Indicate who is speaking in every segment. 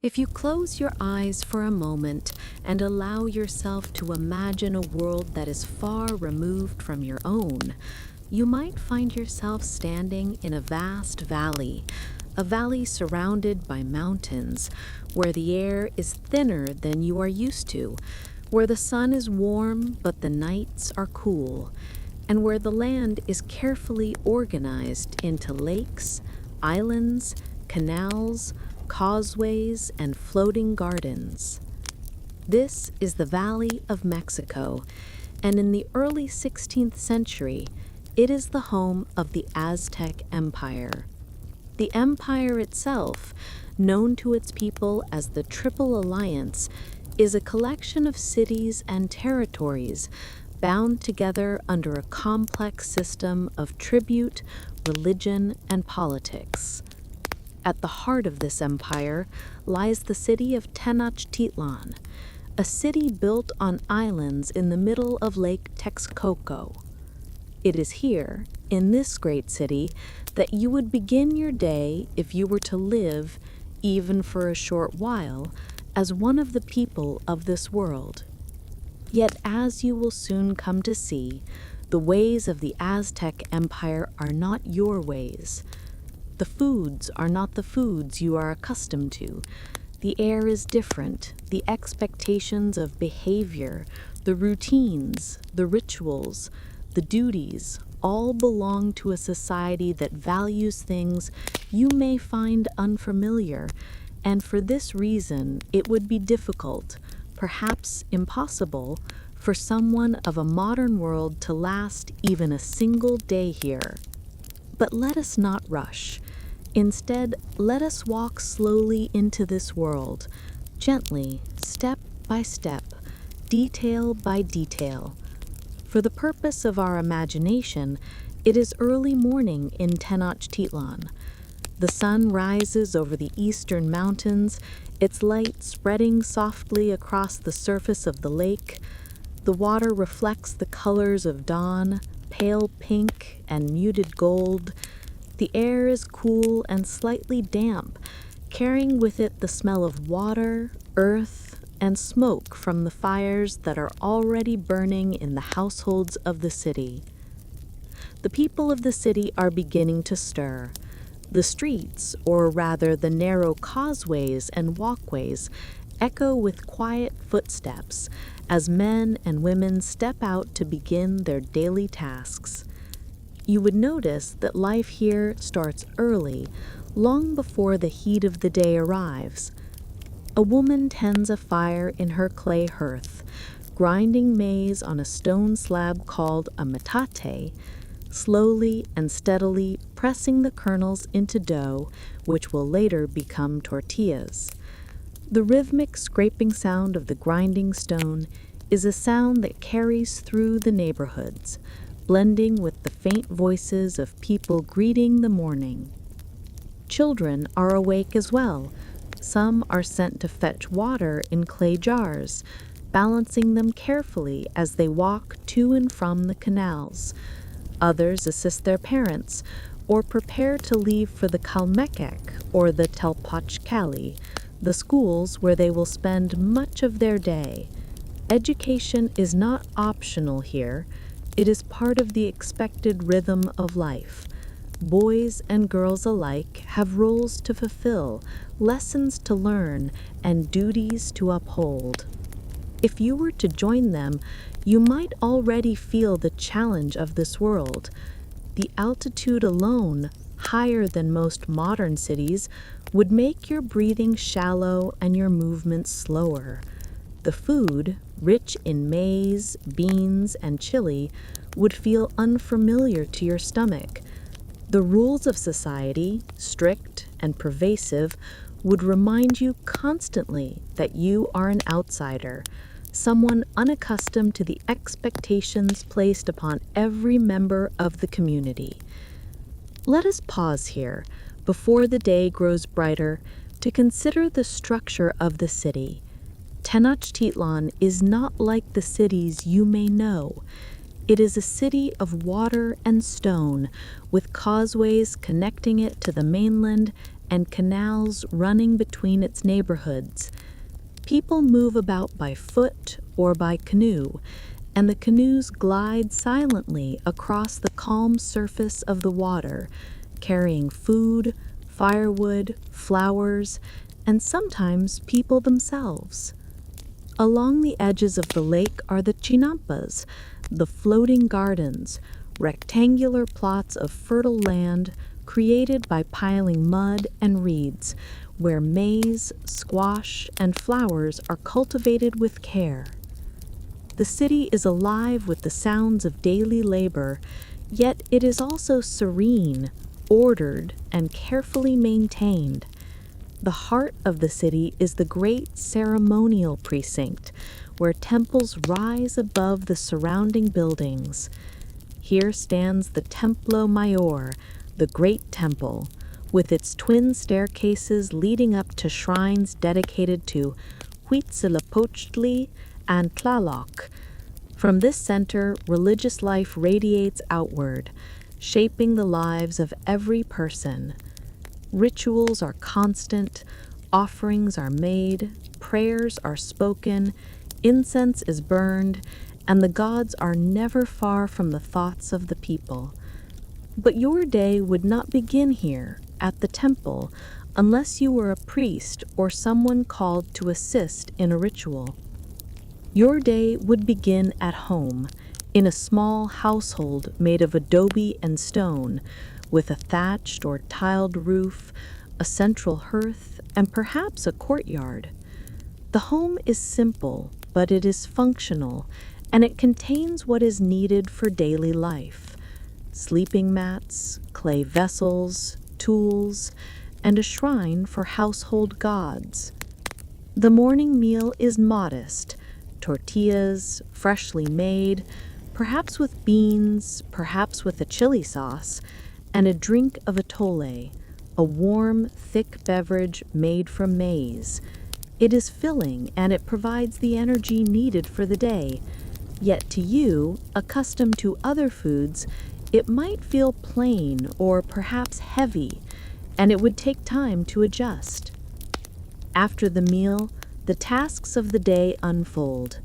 Speaker 1: If you close your eyes for a moment and allow yourself to imagine a world that is far removed from your own, you might find yourself standing in a vast valley, a valley surrounded by mountains, where the air is thinner than you are used to, where the sun is warm but the nights are cool, and where the land is carefully organized into lakes, islands, canals, causeways, and floating gardens. This is the Valley of Mexico, and in the early 16th century, it is the home of the Aztec Empire. The empire itself, known to its people as the Triple Alliance, is a collection of cities and territories bound together under a complex system of tribute, religion, and politics. At the heart of this empire lies the city of Tenochtitlan, a city built on islands in the middle of Lake Texcoco. It is here, in this great city, that you would begin your day if you were to live, even for a short while, as one of the people of this world. Yet, as you will soon come to see, the ways of the Aztec Empire are not your ways. The foods are not the foods you are accustomed to. The air is different, the expectations of behavior, the routines, the rituals, the duties, all belong to a society that values things you may find unfamiliar, and for this reason it would be difficult, perhaps impossible, for someone of a modern world to last even a single day here. But let us not rush. Instead, let us walk slowly into this world, gently, step by step, detail by detail. For the purpose of our imagination, it is early morning in Tenochtitlan. The sun rises over the eastern mountains, its light spreading softly across the surface of the lake. The water reflects the colors of dawn, pale pink and muted gold. The air is cool and slightly damp, carrying with it the smell of water, earth, and smoke from the fires that are already burning in the households of the city. The people of the city are beginning to stir. The streets, or rather the narrow causeways and walkways, echo with quiet footsteps as men and women step out to begin their daily tasks. You would notice that life here starts early, long before the heat of the day arrives. A woman tends a fire in her clay hearth, grinding maize on a stone slab called a metate, slowly and steadily pressing the kernels into dough, which will later become tortillas. The rhythmic scraping sound of the grinding stone is a sound that carries through the neighborhoods, blending with the faint voices of people greeting the morning. Children are awake as well. Some are sent to fetch water in clay jars, balancing them carefully as they walk to and from the canals. Others assist their parents, or prepare to leave for the Kalmekek or the Telpachkali, the schools where they will spend much of their day. Education is not optional here. It is part of the expected rhythm of life. Boys and girls alike have roles to fulfill, lessons to learn, and duties to uphold. If you were to join them, you might already feel the challenge of this world. The altitude alone, higher than most modern cities, would make your breathing shallow and your movements slower. The food, rich in maize, beans, and chili, would feel unfamiliar to your stomach. The rules of society, strict and pervasive, would remind you constantly that you are an outsider, someone unaccustomed to the expectations placed upon every member of the community. Let us pause here, before the day grows brighter, to consider the structure of the city. Tenochtitlan is not like the cities you may know. It is a city of water and stone, with causeways connecting it to the mainland and canals running between its neighborhoods. People move about by foot or by canoe, and the canoes glide silently across the calm surface of the water, carrying food, firewood, flowers, and sometimes people themselves. Along the edges of the lake are the Chinampas, the floating gardens, rectangular plots of fertile land created by piling mud and reeds, where maize, squash, and flowers are cultivated with care. The city is alive with the sounds of daily labor, yet it is also serene, ordered, and carefully maintained. The heart of the city is the great ceremonial precinct, where temples rise above the surrounding buildings. Here stands the Templo Mayor, the great temple, with its twin staircases leading up to shrines dedicated to Huitzilopochtli and Tlaloc. From this center, religious life radiates outward, shaping the lives of every person. Rituals are constant, offerings are made, prayers are spoken, incense is burned, and the gods are never far from the thoughts of the people. But your day would not begin here, at the temple, unless you were a priest or someone called to assist in a ritual. Your day would begin at home, in a small household made of adobe and stone, with a thatched or tiled roof, a central hearth, and perhaps a courtyard. The home is simple, but it is functional, and it contains what is needed for daily life: sleeping mats, clay vessels, tools, and a shrine for household gods. The morning meal is modest: tortillas, freshly made, perhaps with beans, perhaps with a chili sauce, and a drink of atole, a warm, thick beverage made from maize. It is filling, and it provides the energy needed for the day. Yet to you, accustomed to other foods, it might feel plain or perhaps heavy, and it would take time to adjust. After the meal, the tasks of the day unfold.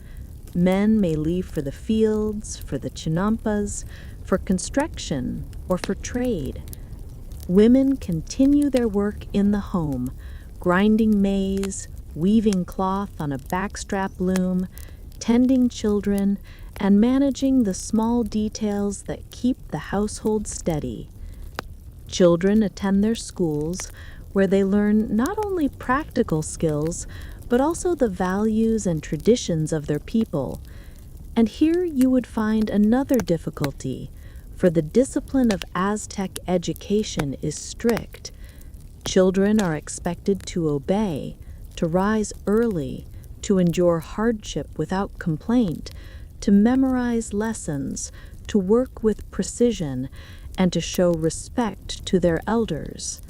Speaker 1: Men may leave for the fields, for the Chinampas, for construction, or for trade. Women continue their work in the home, grinding maize, weaving cloth on a backstrap loom, tending children, and managing the small details that keep the household steady. Children attend their schools, where they learn not only practical skills, but also the values and traditions of their people. And here you would find another difficulty, for the discipline of Aztec education is strict. Children are expected to obey, to rise early, to endure hardship without complaint, to memorize lessons, to work with precision, and to show respect to their elders.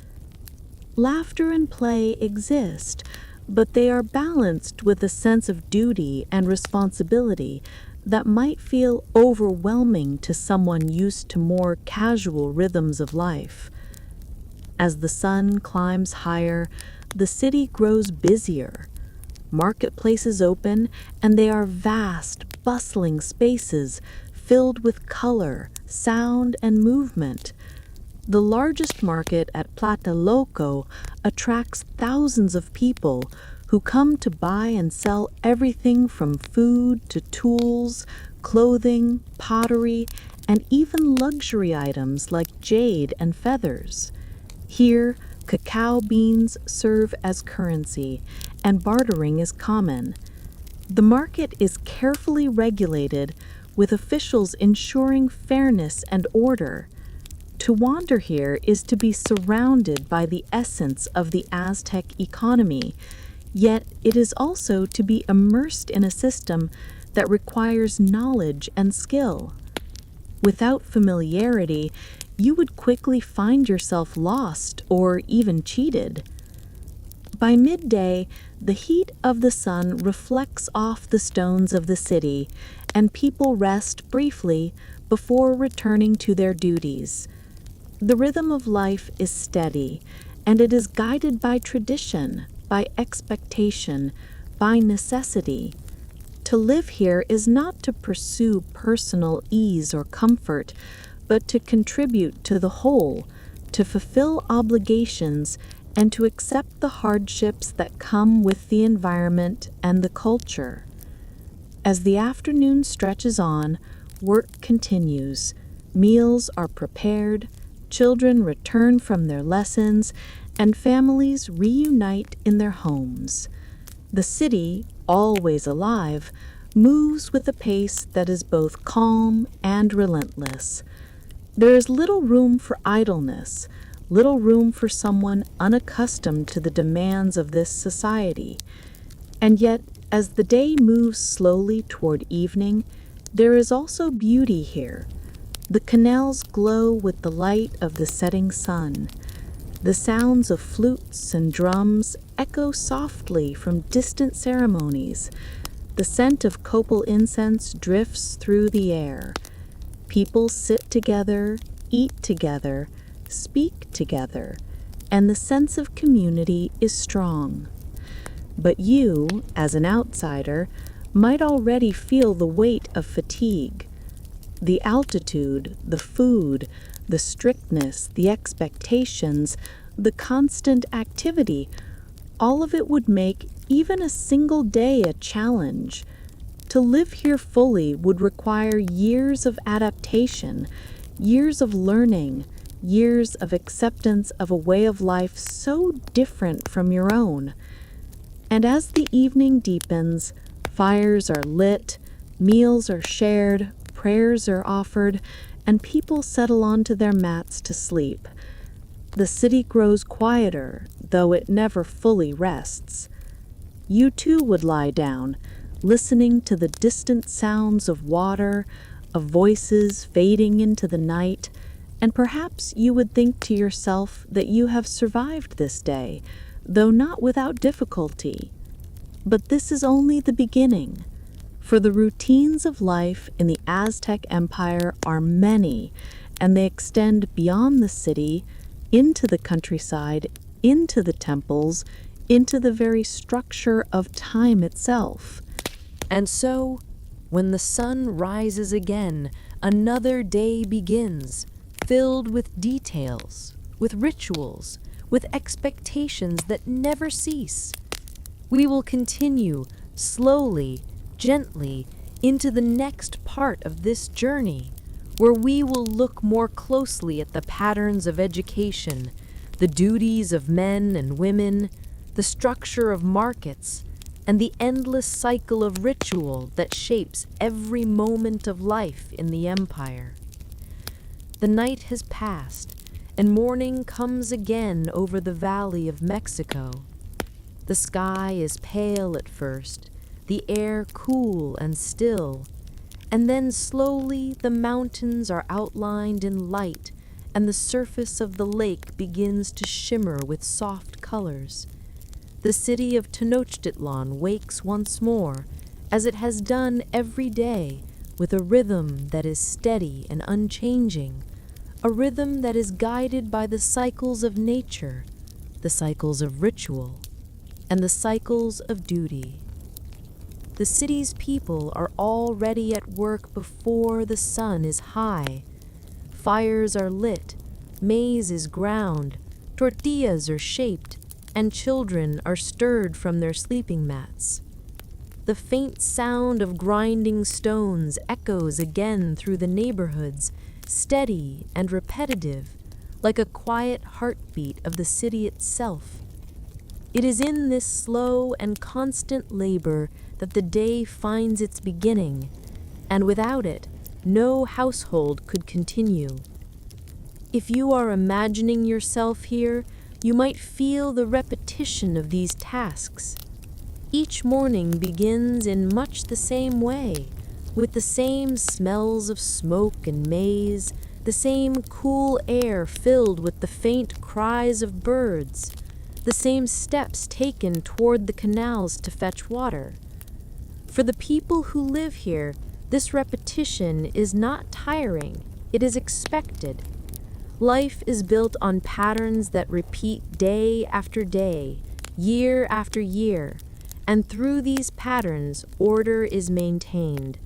Speaker 1: Laughter and play exist, but they are balanced with a sense of duty and responsibility that might feel overwhelming to someone used to more casual rhythms of life. As the sun climbs higher, the city grows busier. Marketplaces open, and they are vast, bustling spaces filled with color, sound, and movement. The largest market at Tlatelolco attracts thousands of people who come to buy and sell everything from food to tools, clothing, pottery, and even luxury items like jade and feathers. Here, cacao beans serve as currency, and bartering is common. The market is carefully regulated, with officials ensuring fairness and order. To wander here is to be surrounded by the essence of the Aztec economy, yet it is also to be immersed in a system that requires knowledge and skill. Without familiarity, you would quickly find yourself lost or even cheated. By midday, the heat of the sun reflects off the stones of the city, and people rest briefly before returning to their duties. The rhythm of life is steady, and it is guided by tradition, by expectation, by necessity. To live here is not to pursue personal ease or comfort, but to contribute to the whole, to fulfill obligations, and to accept the hardships that come with the environment and the culture. As the afternoon stretches on, work continues, meals are prepared, children return from their lessons, and families reunite in their homes. The city, always alive, moves with a pace that is both calm and relentless. There is little room for idleness, little room for someone unaccustomed to the demands of this society. And yet, as the day moves slowly toward evening, there is also beauty here. The canals glow with the light of the setting sun. The sounds of flutes and drums echo softly from distant ceremonies. The scent of copal incense drifts through the air. People sit together, eat together, speak together, and the sense of community is strong. But you, as an outsider, might already feel the weight of fatigue. The altitude, the food, the strictness, the expectations, the constant activity, all of it would make even a single day a challenge. To live here fully would require years of adaptation, years of learning, years of acceptance of a way of life so different from your own. And as the evening deepens, fires are lit, meals are shared, prayers are offered, and people settle onto their mats to sleep. The city grows quieter, though it never fully rests. You too would lie down, listening to the distant sounds of water, of voices fading into the night, and perhaps you would think to yourself that you have survived this day, though not without difficulty. But this is only the beginning, for the routines of life in the Aztec Empire are many, and they extend beyond the city, into the countryside, into the temples, into the very structure of time itself.
Speaker 2: And so, when the sun rises again, another day begins, filled with details, with rituals, with expectations that never cease. We will continue, slowly, gently, into the next part of this journey, where we will look more closely at the patterns of education, the duties of men and women, the structure of markets, and the endless cycle of ritual that shapes every moment of life in the empire. The night has passed, and morning comes again over the Valley of Mexico. The sky is pale at first, the air cool and still, and then slowly the mountains are outlined in light, and the surface of the lake begins to shimmer with soft colors. The city of Tenochtitlan wakes once more, as it has done every day, with a rhythm that is steady and unchanging, a rhythm that is guided by the cycles of nature, the cycles of ritual, and the cycles of duty. The city's people are already at work before the sun is high. Fires are lit, maize is ground, tortillas are shaped, and children are stirred from their sleeping mats. The faint sound of grinding stones echoes again through the neighborhoods, steady and repetitive, like a quiet heartbeat of the city itself. It is in this slow and constant labor that the day finds its beginning, and without it, no household could continue. If you are imagining yourself here, you might feel the repetition of these tasks. Each morning begins in much the same way, with the same smells of smoke and maize, the same cool air filled with the faint cries of birds, the same steps taken toward the canals to fetch water. For the people who live here, this repetition is not tiring, it is expected. Life is built on patterns that repeat day after day, year after year, and through these patterns, order is maintained.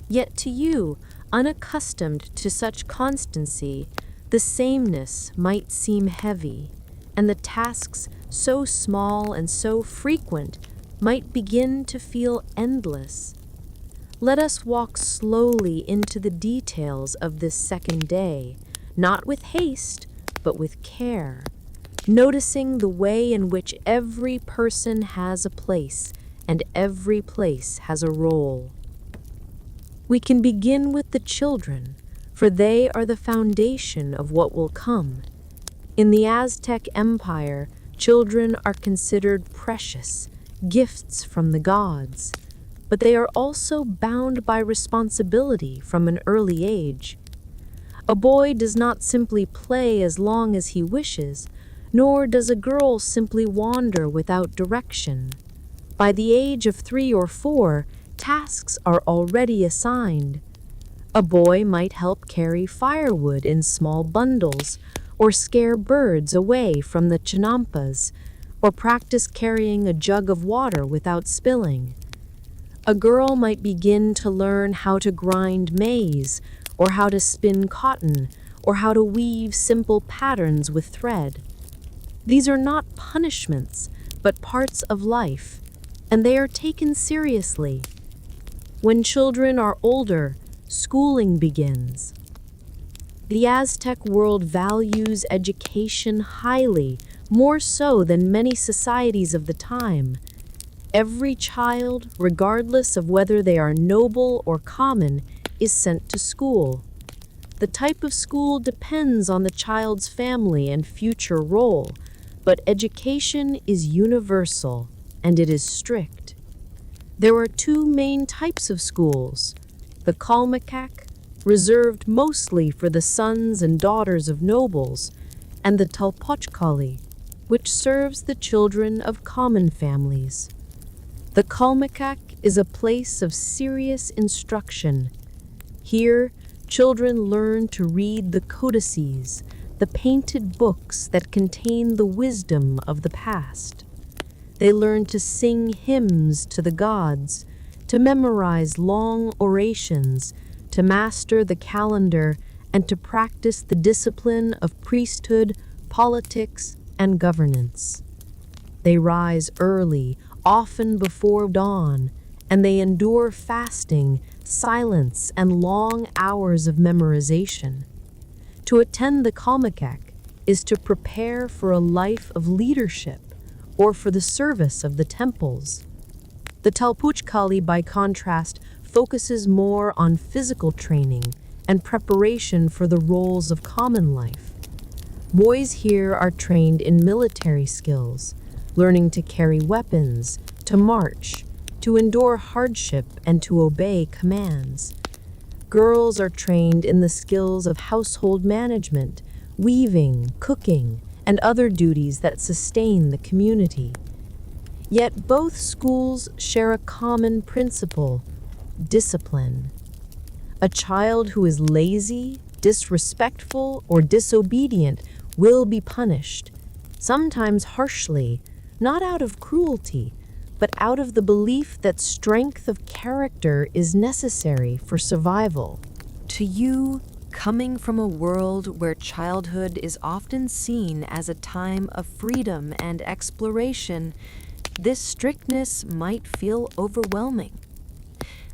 Speaker 2: Yet to you, unaccustomed to such constancy, the sameness might seem heavy, and the tasks so small and so frequent might begin to feel endless. Let us walk slowly into the details of this second day, not with haste, but with care, noticing the way in which every person has a place and every place has a role. We can begin with the children, for they are the foundation of what will come. In the Aztec Empire, children are considered precious, gifts from the gods, but they are also bound by responsibility from an early age. A boy does not simply play as long as he wishes, nor does a girl simply wander without direction. By the age of 3 or 4, tasks are already assigned. A boy might help carry firewood in small bundles, or scare birds away from the Chinampas, or practice carrying a jug of water without spilling. A girl might begin to learn how to grind maize, or how to spin cotton, or how to weave simple patterns with thread. These are not punishments, but parts of life, and they are taken seriously. When children are older, schooling begins. The Aztec world values education highly, more so than many societies of the time. Every child, regardless of whether they are noble or common, is sent to school. The type of school depends on the child's family and future role, but education is universal, and it is strict. There are 2 main types of schools: the Kalmakak, reserved mostly for the sons and daughters of nobles, and the Tlatelolco, which serves the children of common families. The Kalmakak is a place of serious instruction. Here, children learn to read the codices, the painted books that contain the wisdom of the past. They learn to sing hymns to the gods, to memorize long orations, to master the calendar, and to practice the discipline of priesthood, politics, and governance. They rise early, often before dawn, and they endure fasting, silence, and long hours of memorization. To attend the Kalmakak is to prepare for a life of leadership or for the service of the temples. The Tlatelolco, by contrast, focuses more on physical training and preparation for the roles of common life. Boys here are trained in military skills, learning to carry weapons, to march, to endure hardship, and to obey commands. Girls are trained in the skills of household management, weaving, cooking, and other duties that sustain the community. Yet both schools share a common principle: discipline. A child who is lazy, disrespectful, or disobedient will be punished, sometimes harshly, not out of cruelty, but out of the belief that strength of character is necessary for survival. To you, coming from a world where childhood is often seen as a time of freedom and exploration, this strictness might feel overwhelming.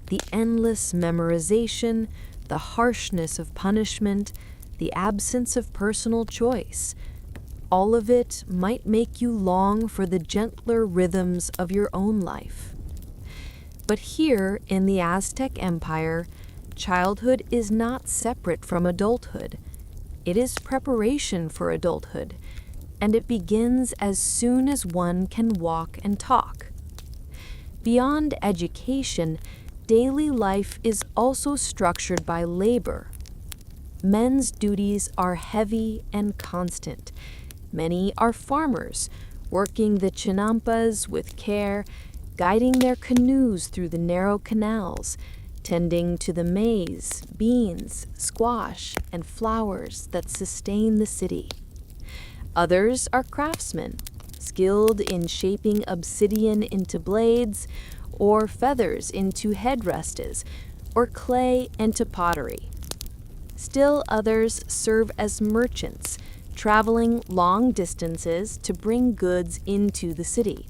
Speaker 2: The endless memorization, the harshness of punishment, the absence of personal choice, all of it might make you long for the gentler rhythms of your own life. But here in the Aztec Empire, childhood is not separate from adulthood. It is preparation for adulthood, and it begins as soon as one can walk and talk. Beyond education, daily life is also structured by labor. Men's duties are heavy and constant. Many are farmers, working the Chinampas with care, guiding their canoes through the narrow canals,
Speaker 1: tending to the maize, beans, squash, and flowers that sustain the city. Others are craftsmen, skilled in shaping obsidian into blades, or feathers into headrests, or clay into pottery. Still others serve as merchants, traveling long distances to bring goods into the city.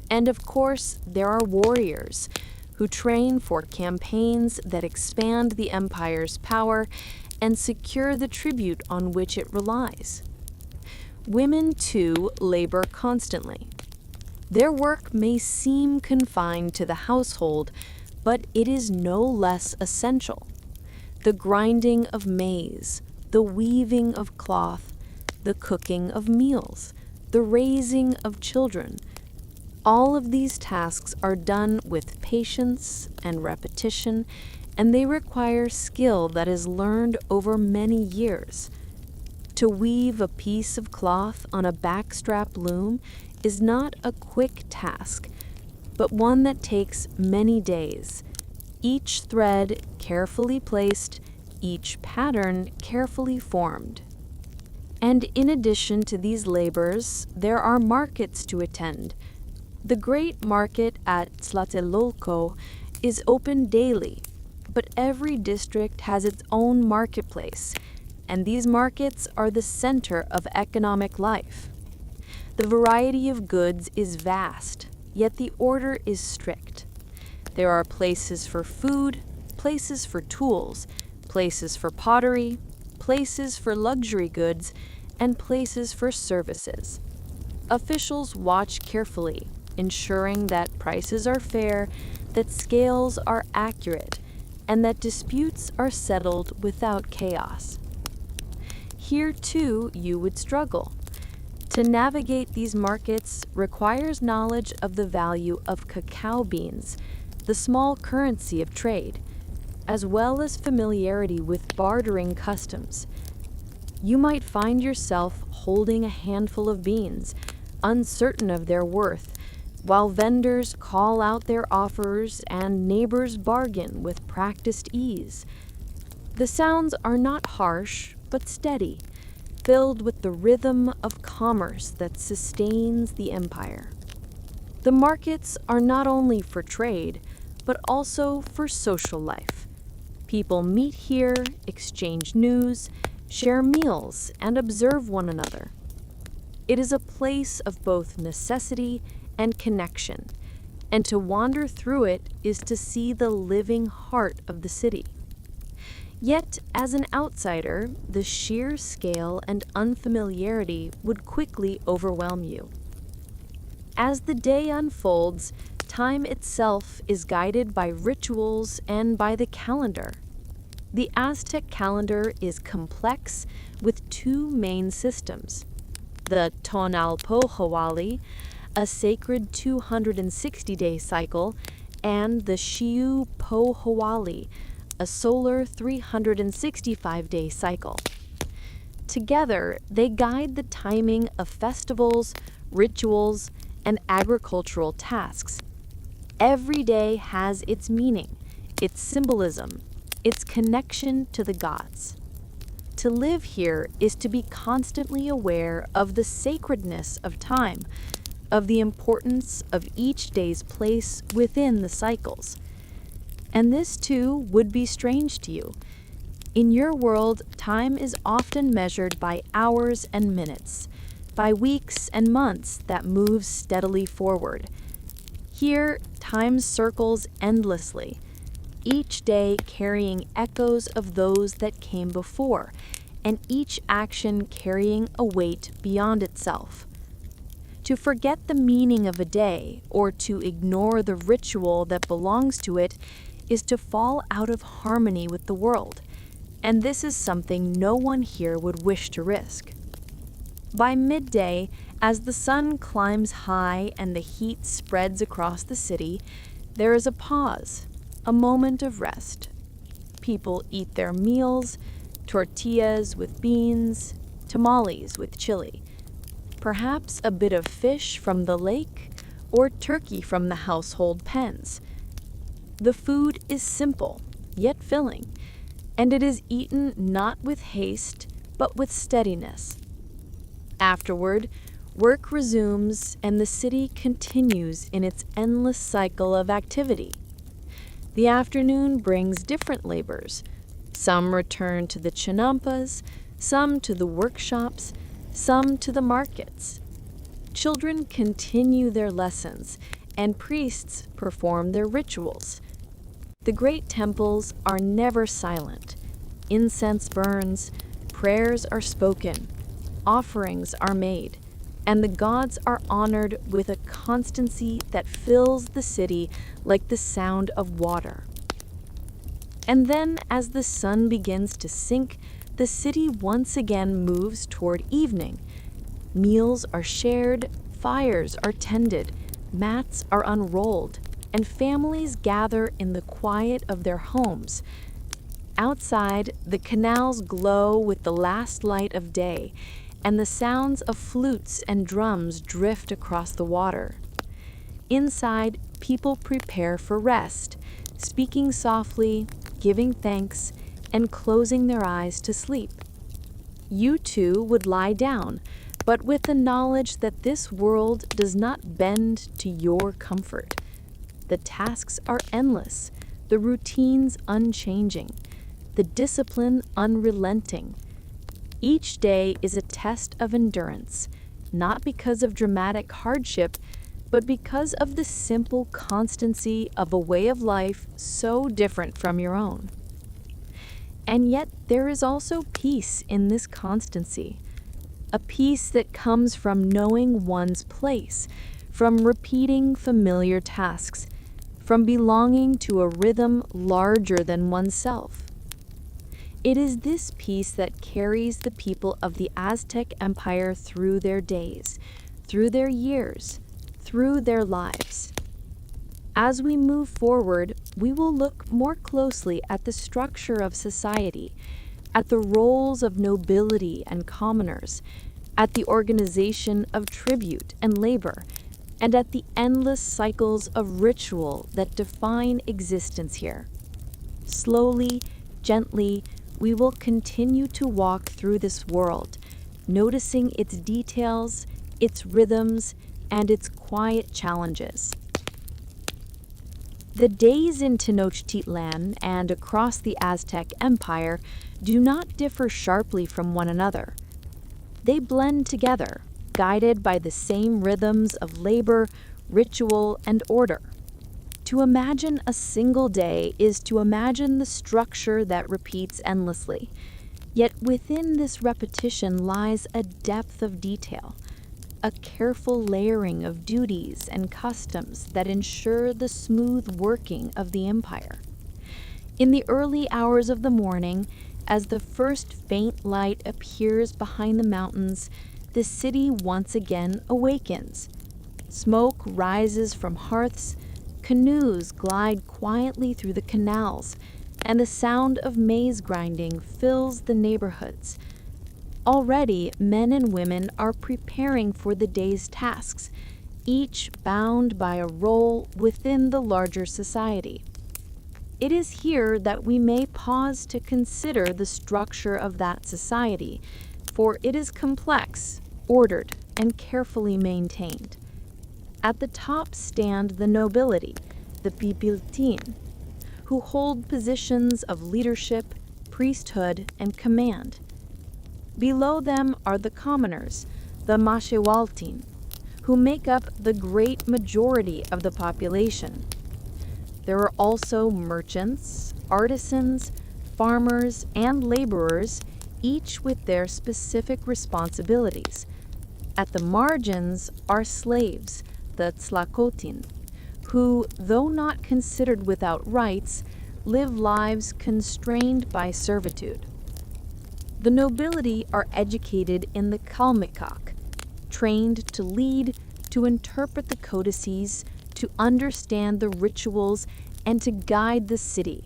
Speaker 1: And of course, there are warriors who train for campaigns that expand the empire's power and secure the tribute on which it relies. Women, too, labor constantly. Their work may seem confined to the household, but it is no less essential. The grinding of maize, the weaving of cloth, the cooking of meals, the raising of children, all of these tasks are done with patience and repetition, and they require skill that is learned over many years. To weave a piece of cloth on a backstrap loom is not a quick task, but one that takes many days, each thread carefully placed, each pattern carefully formed. And in addition to these labors, there are markets to attend. The great market at Tlatelolco is open daily, but every district has its own marketplace, and these markets are the center of economic life. The variety of goods is vast, yet the order is strict. There are places for food, places for tools, places for pottery, places for luxury goods, and places for services. Officials watch carefully, ensuring that prices are fair, that scales are accurate, and that disputes are settled without chaos. Here, too, you would struggle. To navigate these markets requires knowledge of the value of cacao beans, the small currency of trade, as well as familiarity with bartering customs. You might find yourself holding a handful of beans, uncertain of their worth, while vendors call out their offers and neighbors bargain with practiced ease. The sounds are not harsh, but steady, filled with the rhythm of commerce that sustains the empire. The markets are not only for trade, but also for social life. People meet here, exchange news, share meals, and observe one another. It is a place of both necessity and connection, and to wander through it is to see the living heart of the city. Yet, as an outsider, the sheer scale and unfamiliarity would quickly overwhelm you. As the day unfolds, time itself is guided by rituals and by the calendar. The Aztec calendar is complex with two main systems: the Tonalpohualli, a sacred 260-day cycle, and the Xiupohualli, a solar 365-day cycle. Together, they guide the timing of festivals, rituals, and agricultural tasks. Every day has its meaning, its symbolism, its connection to the gods. To live here is to be constantly aware of the sacredness of time, of the importance of each day's place within the cycles. And this too would be strange to you. In your world, time is often measured by hours and minutes, by weeks and months that move steadily forward. Here, time circles endlessly, each day carrying echoes of those that came before, and each action carrying a weight beyond itself. To forget the meaning of a day, or to ignore the ritual that belongs to it, is to fall out of harmony with the world, and this is something no one here would wish to risk. By midday, as the sun climbs high and the heat spreads across the city, there is a pause, a moment of rest. People eat their meals, tortillas with beans, tamales with chili, perhaps a bit of fish from the lake or turkey from the household pens.
Speaker 3: The food is simple, yet filling, and it is eaten not with haste, but with steadiness. Afterward, work resumes and the city continues in its endless cycle of activity. The afternoon brings different labors. Some return to the Chinampas, some to the workshops, some to the markets. Children continue their lessons, and priests perform their rituals. The great temples are never silent. Incense burns, prayers are spoken, offerings are made, and the gods are honored with a constancy that fills the city like the sound of water. And then, as the sun begins to sink, the city once again moves toward evening. Meals are shared, fires are tended, mats are unrolled, and families gather in the quiet of their homes. Outside, the canals glow with the last light of day, and the sounds of flutes and drums drift across the water. Inside, people prepare for rest, speaking softly, giving thanks, and closing their eyes to sleep. You too would lie down, but with the knowledge that this world does not bend to your comfort. The tasks are endless, the routines unchanging, the discipline unrelenting. Each day is a test of endurance, not because of dramatic hardship, but because of the simple constancy of a way of life so different from your own. And yet there is also peace in this constancy, a peace that comes from knowing one's place, from repeating familiar tasks, from belonging to a rhythm larger than oneself. It is this peace that carries the people of the Aztec Empire through their days, through their years, through their lives. As we move forward, we will look more closely at the structure of society, at the roles of nobility and commoners, at the organization of tribute and labor, and at the endless cycles of ritual that define existence here. Slowly, gently, we will continue to walk through this world, noticing its details, its rhythms, and its quiet challenges. The days in Tenochtitlan and across the Aztec Empire do not differ sharply from one another. They blend together, guided by the same rhythms of labor, ritual, and order. To imagine a single day is to imagine the structure that repeats endlessly. Yet within this repetition lies a depth of detail, a careful layering of duties and customs that ensure the smooth working of the empire. In the early hours of the morning, as the first faint light appears behind the mountains, the city once again awakens. Smoke rises from hearths, canoes glide quietly through the canals, and the sound of maize grinding fills the neighborhoods. Already, men and women are preparing for the day's tasks, each bound by a role within the larger society. It is here that we may pause to consider the structure of that society, for it is complex, ordered, and carefully maintained. At the top stand the nobility, the pipiltin, who hold positions of leadership, priesthood, and command. Below them are the commoners, the mashewaltin, who make up the great majority of the population. There are also merchants, artisans, farmers, and laborers, each with their specific responsibilities. At the margins are slaves, the Tlatelolco, who, though not considered without rights, live lives constrained by servitude. The nobility are educated in the Kalmikak, trained to lead, to interpret the codices, to understand the rituals, and to guide the city.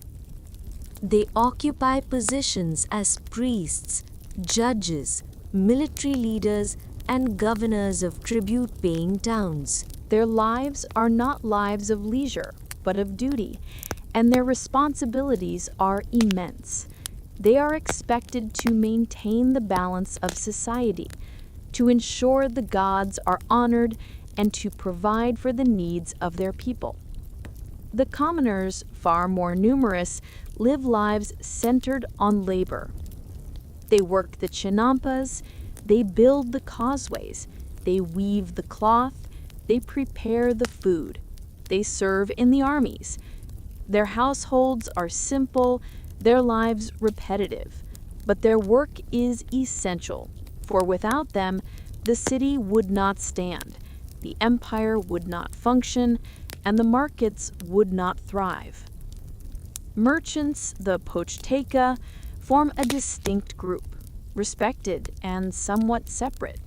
Speaker 2: They occupy positions as priests, judges, military leaders, and governors of tribute-paying towns.
Speaker 3: Their lives are not lives of leisure, but of duty, and their responsibilities are immense. They are expected to maintain the balance of society, to ensure the gods are honored, and to provide for the needs of their people. The commoners, far more numerous, live lives centered on labor. They work the Chinampas, they build the causeways, they weave the cloth, they prepare the food, they serve in the armies. Their households are simple, their lives repetitive, but their work is essential, for without them, the city would not stand, the empire would not function, and the markets would not thrive. Merchants, the Pochteca, form a distinct group, respected and somewhat separate.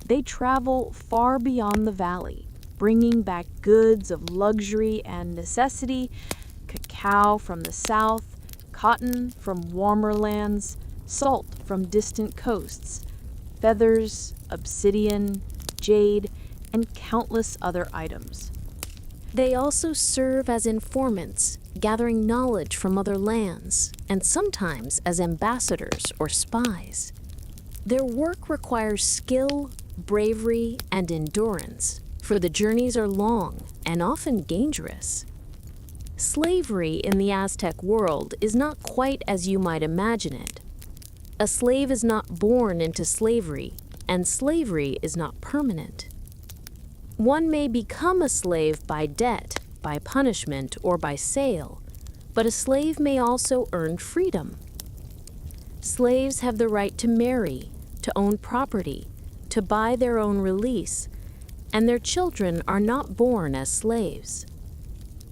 Speaker 3: They travel far beyond the valley, bringing back goods of luxury and necessity, cacao from the south, cotton from warmer lands, salt from distant coasts, feathers, obsidian, jade, and countless other items.
Speaker 1: They also serve as informants, gathering knowledge from other lands, and sometimes as ambassadors or spies. Their work requires skill, bravery, and endurance, for the journeys are long and often dangerous. Slavery in the Aztec world is not quite as you might imagine it. A slave is not born into slavery, and slavery is not permanent. One may become a slave by debt, by punishment, or by sale, but a slave may also earn freedom. Slaves have the right to marry, to own property, to buy their own release, and their children are not born as slaves.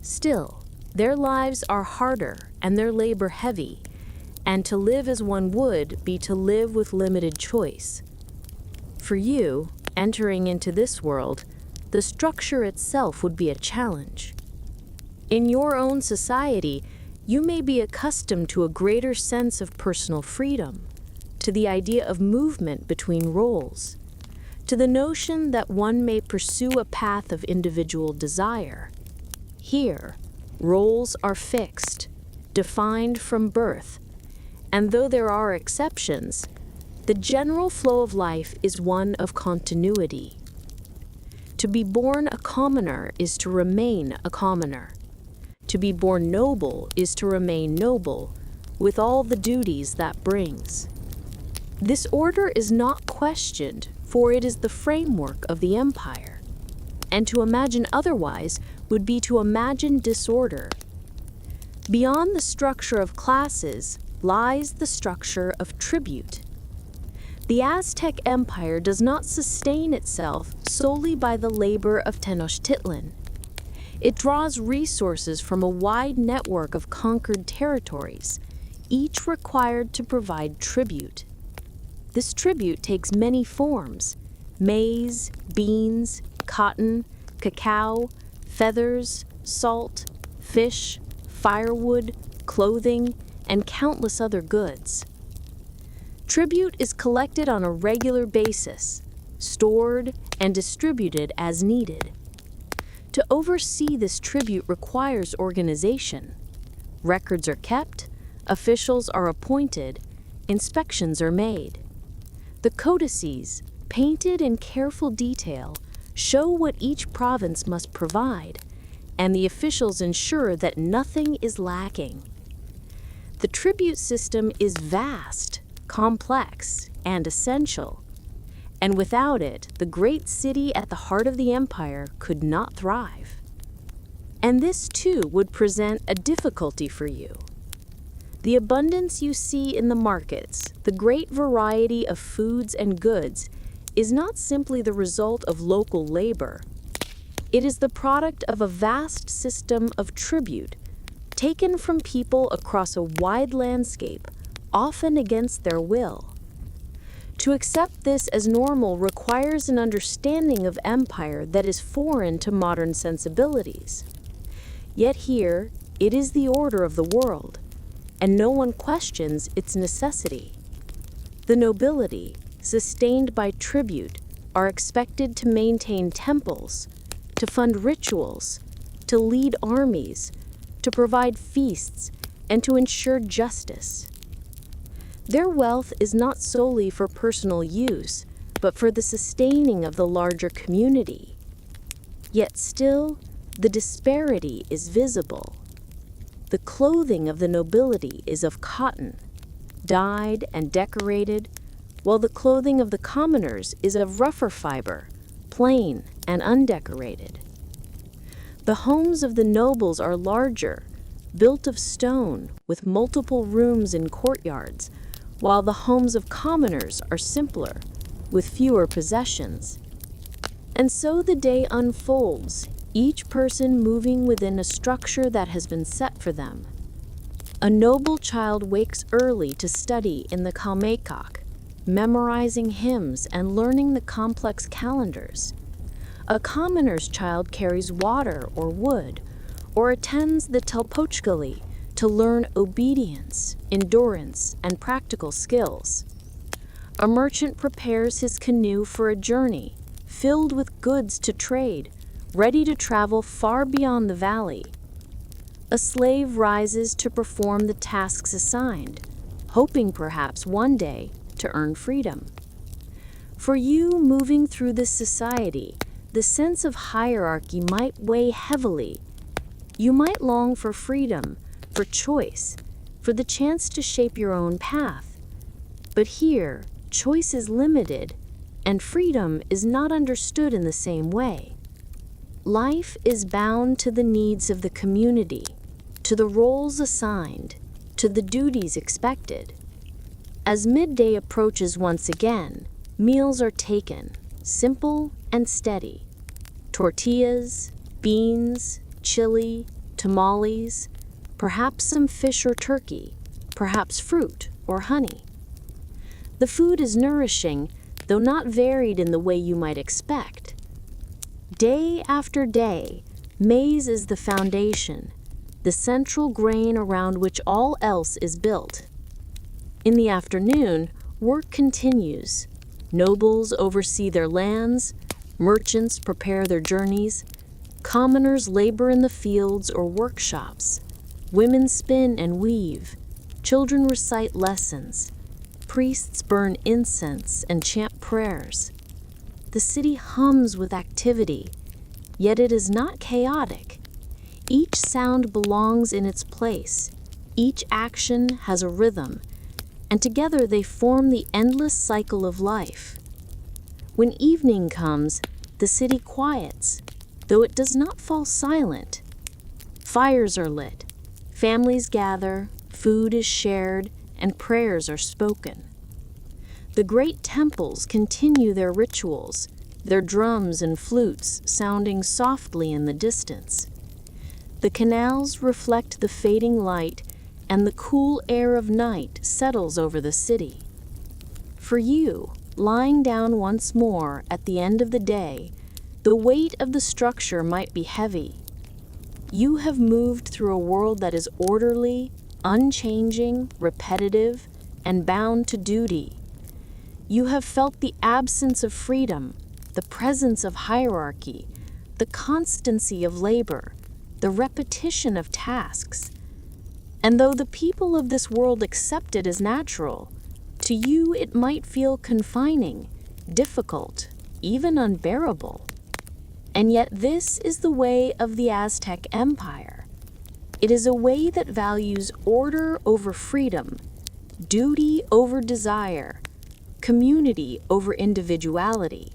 Speaker 1: Still, their lives are harder and their labor heavy, and to live as one would be to live with limited choice. For you, entering into this world, the structure itself would be a challenge. In your own society, you may be accustomed to a greater sense of personal freedom, to the idea of movement between roles, to the notion that one may pursue a path of individual desire. Here, roles are fixed, defined from birth, and though there are exceptions, the general flow of life is one of continuity. To be born a commoner is to remain a commoner. To be born noble is to remain noble, with all the duties that brings. This order is not questioned, for it is the framework of the empire. And to imagine otherwise would be to imagine disorder. Beyond the structure of classes lies the structure of tribute. The Aztec Empire does not sustain itself solely by the labor of Tenochtitlan. It draws resources from a wide network of conquered territories, each required to provide tribute. This tribute takes many forms: maize, beans, cotton, cacao, feathers, salt, fish, firewood, clothing, and countless other goods. Tribute is collected on a regular basis, stored and distributed as needed. To oversee this tribute requires organization. Records are kept, officials are appointed, inspections are made. The codices, painted in careful detail, show what each province must provide, and the officials ensure that nothing is lacking. The tribute system is vast, complex, and essential, and without it, the great city at the heart of the empire could not thrive. And this too would present a difficulty for you. The abundance you see in the markets, the great variety of foods and goods, is not simply the result of local labor. It is the product of a vast system of tribute, taken from people across a wide landscape, often against their will. To accept this as normal requires an understanding of empire that is foreign to modern sensibilities. Yet here, it is the order of the world, and no one questions its necessity. The nobility, sustained by tribute, are expected to maintain temples, to fund rituals, to lead armies,
Speaker 3: to provide feasts, and to ensure justice. Their wealth is not solely for personal use, but for the sustaining of the larger community. Yet still, the disparity is visible. The clothing of the nobility is of cotton, dyed and decorated, while the clothing of the commoners is of rougher fiber, plain and undecorated. The homes of the nobles are larger, built of stone with multiple rooms and courtyards, while the homes of commoners are simpler, with fewer possessions. And so the day unfolds, each person moving within a structure that has been set for them. A noble child wakes early to study in the Kalmakok, memorizing hymns and learning the complex calendars. A commoner's child carries water or wood, or attends the Tlatelolco to learn obedience, endurance, and practical skills. A merchant prepares his canoe for a journey, filled with goods to trade, ready to travel far beyond the valley. A slave rises to perform the tasks assigned, hoping perhaps one day to earn freedom. For you moving through this society, the sense of hierarchy might weigh heavily. You might long for freedom, for choice, for the chance to shape your own path. But here, choice is limited, and freedom is not understood in the same way. Life is bound to the needs of the community, to the roles assigned, to the duties expected. As midday approaches once again, meals are taken, simple and steady. Tortillas, beans, chili, tamales, perhaps some fish or turkey, perhaps fruit or honey. The food is nourishing, though not varied in the way you might expect. Day after day, maize is the foundation, the central grain around which all else is built. In the afternoon, work continues. Nobles oversee their lands, merchants prepare their journeys, commoners labor in the fields or workshops, women spin and weave, children recite lessons, priests burn incense and chant prayers. The city hums with activity, yet it is not chaotic. Each sound belongs in its place, each action has a rhythm, and together they form the endless cycle of life. When evening comes, the city quiets, though it does not fall silent. Fires are lit, families gather, food is shared, and prayers are spoken. The great temples continue their rituals, their drums and flutes sounding softly in the distance. The canals reflect the fading light, and the cool air of night settles over the city. For you, lying down once more at the end of the day, the weight of the structure might be heavy. You have moved through a world that is orderly, unchanging, repetitive, and bound to duty. You have felt the absence of freedom, the presence of hierarchy, the constancy of labor, the repetition of tasks. And though the people of this world accept it as natural, to you it might feel confining, difficult, even unbearable. And yet this is the way of the Aztec Empire. It is a way that values order over freedom, duty over desire, community over individuality.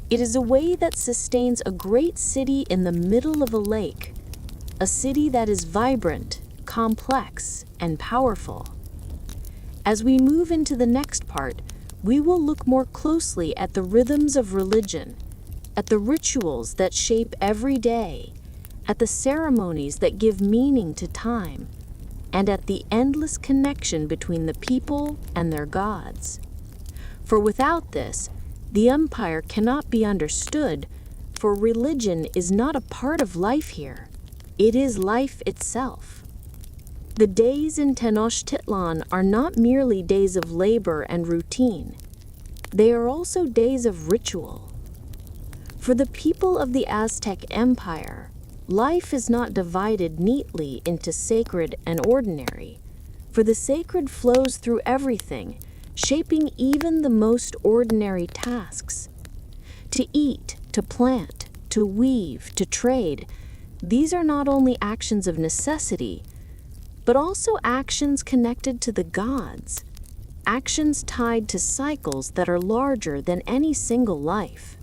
Speaker 3: It is a way that sustains a great city in the middle of a lake, a city that is vibrant, complex, and powerful. As we move into the next part, we will look more closely at the rhythms of religion, at the rituals that shape every day, at the ceremonies that give meaning to time, and at the endless connection between the people and their gods. For without this, the empire cannot be understood, for religion is not a part of life here. It is life itself. The days in Tenochtitlan are not merely days of labor and routine. They are also days of ritual. For the people of the Aztec Empire, life is not divided neatly into sacred and ordinary, for the sacred flows through everything, shaping even the most ordinary tasks. To eat, to plant, to weave, to trade, these are not only actions of necessity, but also actions connected to the gods, actions tied to cycles that are larger than any single life.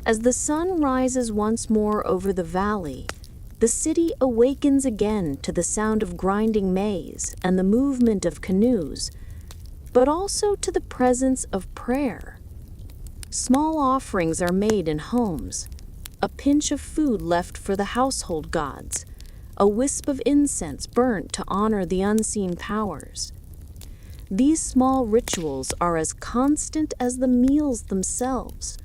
Speaker 3: As the sun rises once more over the valley, the city awakens again to the sound of grinding maize and the movement of canoes, but also to the presence of prayer. Small offerings are made in homes, a pinch of food left for the household gods, a wisp of incense burnt to honor the unseen powers. These small rituals are as constant as the meals themselves,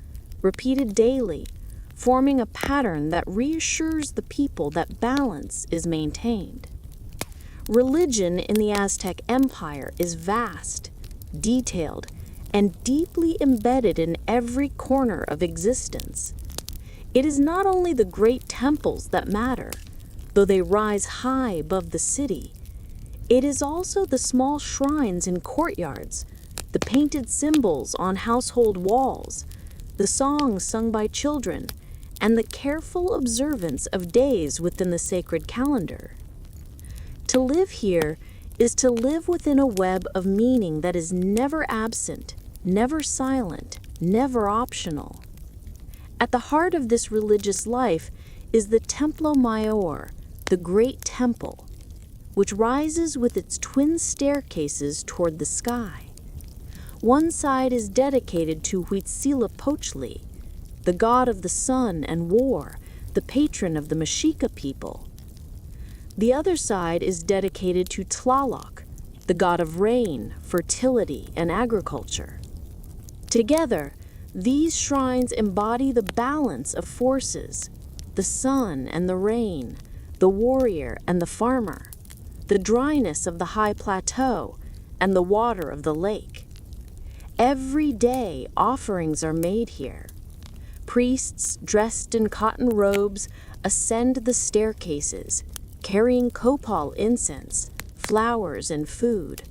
Speaker 3: repeated daily, forming a pattern that reassures the people that balance is maintained. Religion in the Aztec Empire is vast, detailed, and deeply embedded in every corner of existence. It is not only the great temples that matter, though they rise high above the city. It is also the small shrines in courtyards, the painted symbols on household walls, the songs sung by children, and the careful observance of days within the sacred calendar. To live here is to live within a web of meaning that is never absent, never silent, never optional. At the heart of this religious life is the Templo Mayor, the great temple, which rises with its twin staircases toward the sky. One side is dedicated to Huitzilopochtli, the god of the sun and war, the patron of the Mexica people. The other side is dedicated to Tlaloc, the god of rain, fertility, and agriculture. Together, these shrines embody the balance of forces, the sun and the rain, the warrior and the farmer, the dryness of the high plateau, and the water of the lake. Every day, offerings are made here. Priests dressed in cotton robes ascend the staircases, carrying copal incense, flowers, and food.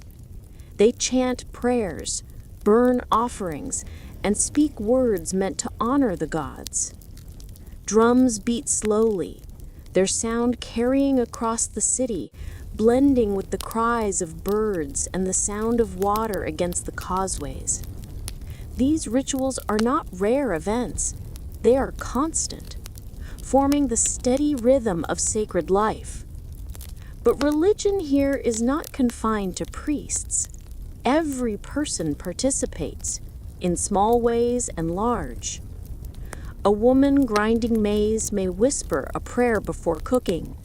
Speaker 3: They chant prayers, burn offerings, and speak words meant to honor the gods. Drums beat slowly, their sound carrying across the city, blending with the cries of birds and the sound of water against the causeways. These rituals are not rare events, they are constant, forming the steady rhythm of sacred life. But religion here is not confined to priests. Every person participates, in small ways and large. A woman grinding maize may whisper a prayer before cooking.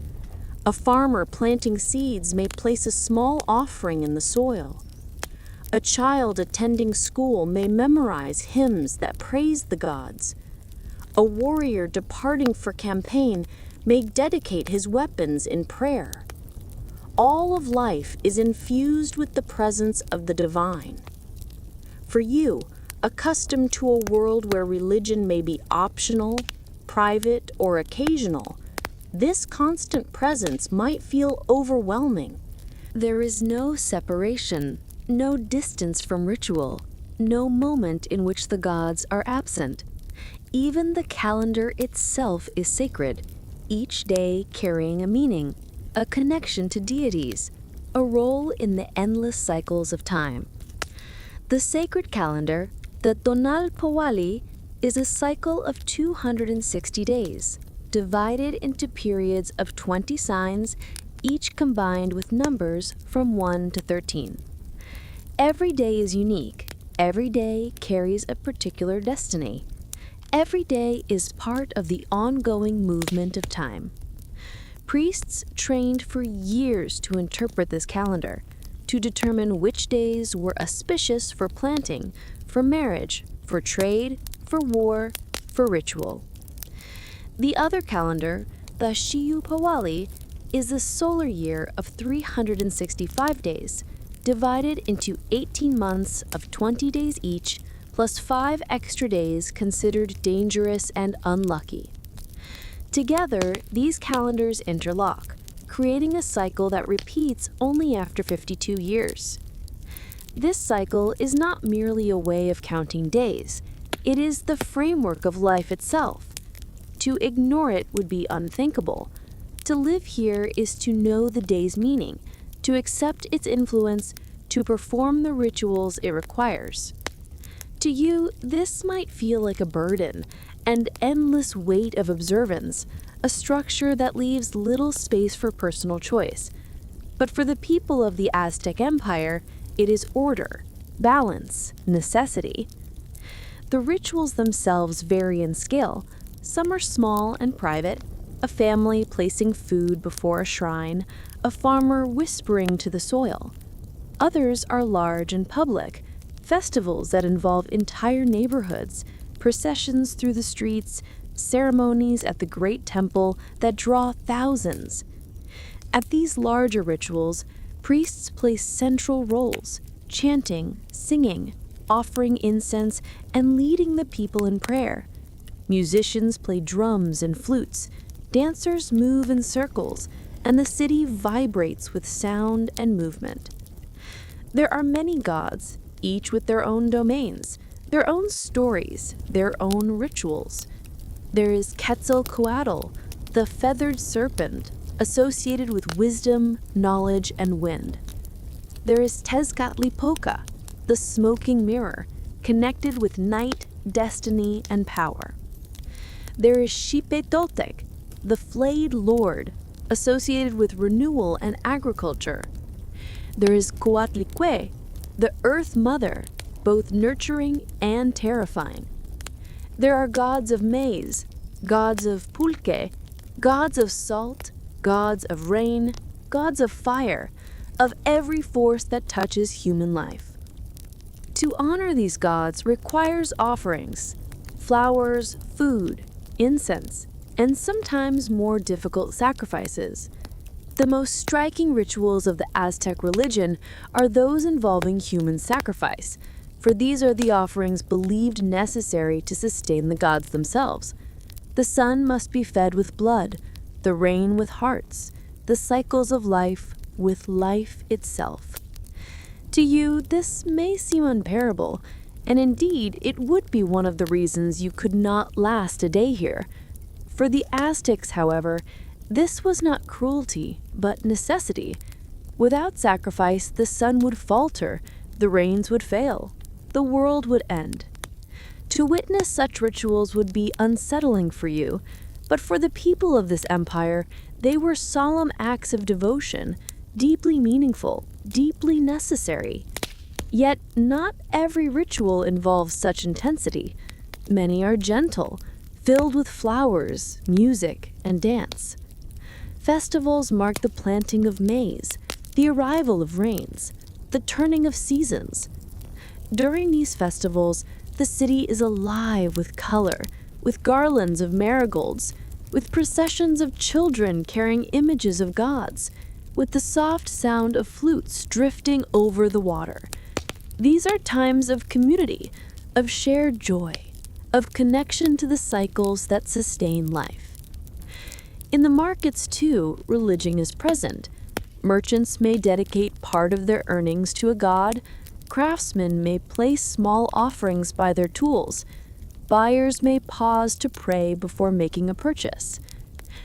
Speaker 3: A farmer planting seeds may place a small offering in the soil. A child attending school may memorize hymns that praise the gods. A warrior departing for campaign may dedicate his weapons in prayer. All of life is infused with the presence of the divine. For you, accustomed to a world where religion may be optional, private, or occasional, this constant presence might feel overwhelming.
Speaker 1: There is no separation, no distance from ritual, no moment in which the gods are absent. Even the calendar itself is sacred, each day carrying a meaning, a connection to deities, a role in the endless cycles of time. The sacred calendar, the Tonalpohualli, is a cycle of 260 days, divided into periods of 20 signs, each combined with numbers from 1 to 13. Every day is unique. Every day carries a particular destiny. Every day is part of the ongoing movement of time. Priests trained for years to interpret this calendar, to determine which days were auspicious for planting, for marriage, for trade, for war, for ritual. The other calendar, the Xiuhpohualli, is a solar year of 365 days, divided into 18 months of 20 days each, plus 5 extra days considered dangerous and unlucky.
Speaker 3: Together, these calendars interlock, creating a cycle that repeats only after 52 years. This cycle is not merely a way of counting days, it is the framework of life itself. To ignore it would be unthinkable. To live here is to know the day's meaning, to accept its influence, to perform the rituals it requires. To you, this might feel like a burden, an endless weight of observance, a structure that leaves little space for personal choice. But for the people of the Aztec Empire, it is order, balance, necessity. The rituals themselves vary in scale. Some are small and private, a family placing food before a shrine, a farmer whispering to the soil. Others are large and public, festivals that involve entire neighborhoods, processions through the streets, ceremonies at the great temple that draw thousands. At these larger rituals, priests play central roles, chanting, singing, offering incense, and leading the people in prayer. Musicians play drums and flutes, dancers move in circles, and the city vibrates with sound and movement. There are many gods, each with their own domains, their own stories, their own rituals. There is Quetzalcoatl, the feathered serpent, associated with wisdom, knowledge, and wind. There is Tezcatlipoca, the smoking mirror, connected with night, destiny, and power. There is Xipetotec, the flayed lord, associated with renewal and agriculture. There is Coatlicue, the earth mother, both nurturing and terrifying. There are gods of maize, gods of pulque, gods of salt, gods of rain, gods of fire, of every force that touches human life. To honor these gods requires offerings, flowers, food, incense, and sometimes more difficult sacrifices. The most striking rituals of the Aztec religion are those involving human sacrifice, for these are the offerings believed necessary to sustain the gods themselves. The sun must be fed with blood, the rain with hearts, the cycles of life with life itself. To you, this may seem unbearable, and indeed it would be one of the reasons you could not last a day here. For the Aztecs, however, this was not cruelty, but necessity. Without sacrifice, the sun would falter, the rains would fail, the world would end. To witness such rituals would be unsettling for you, but for the people of this empire, they were solemn acts of devotion, deeply meaningful, deeply necessary. Yet not every ritual involves such intensity. Many are gentle, filled with flowers, music, and dance. Festivals mark the planting of maize, the arrival of rains, the turning of seasons. During these festivals, the city is alive with color, with garlands of marigolds, with processions of children carrying images of gods, with the soft sound of flutes drifting over the water. These are times of community, of shared joy, of connection to the cycles that sustain life. In the markets, too, religion is present. Merchants may dedicate part of their earnings to a god. Craftsmen may place small offerings by their tools. Buyers may pause to pray before making a purchase.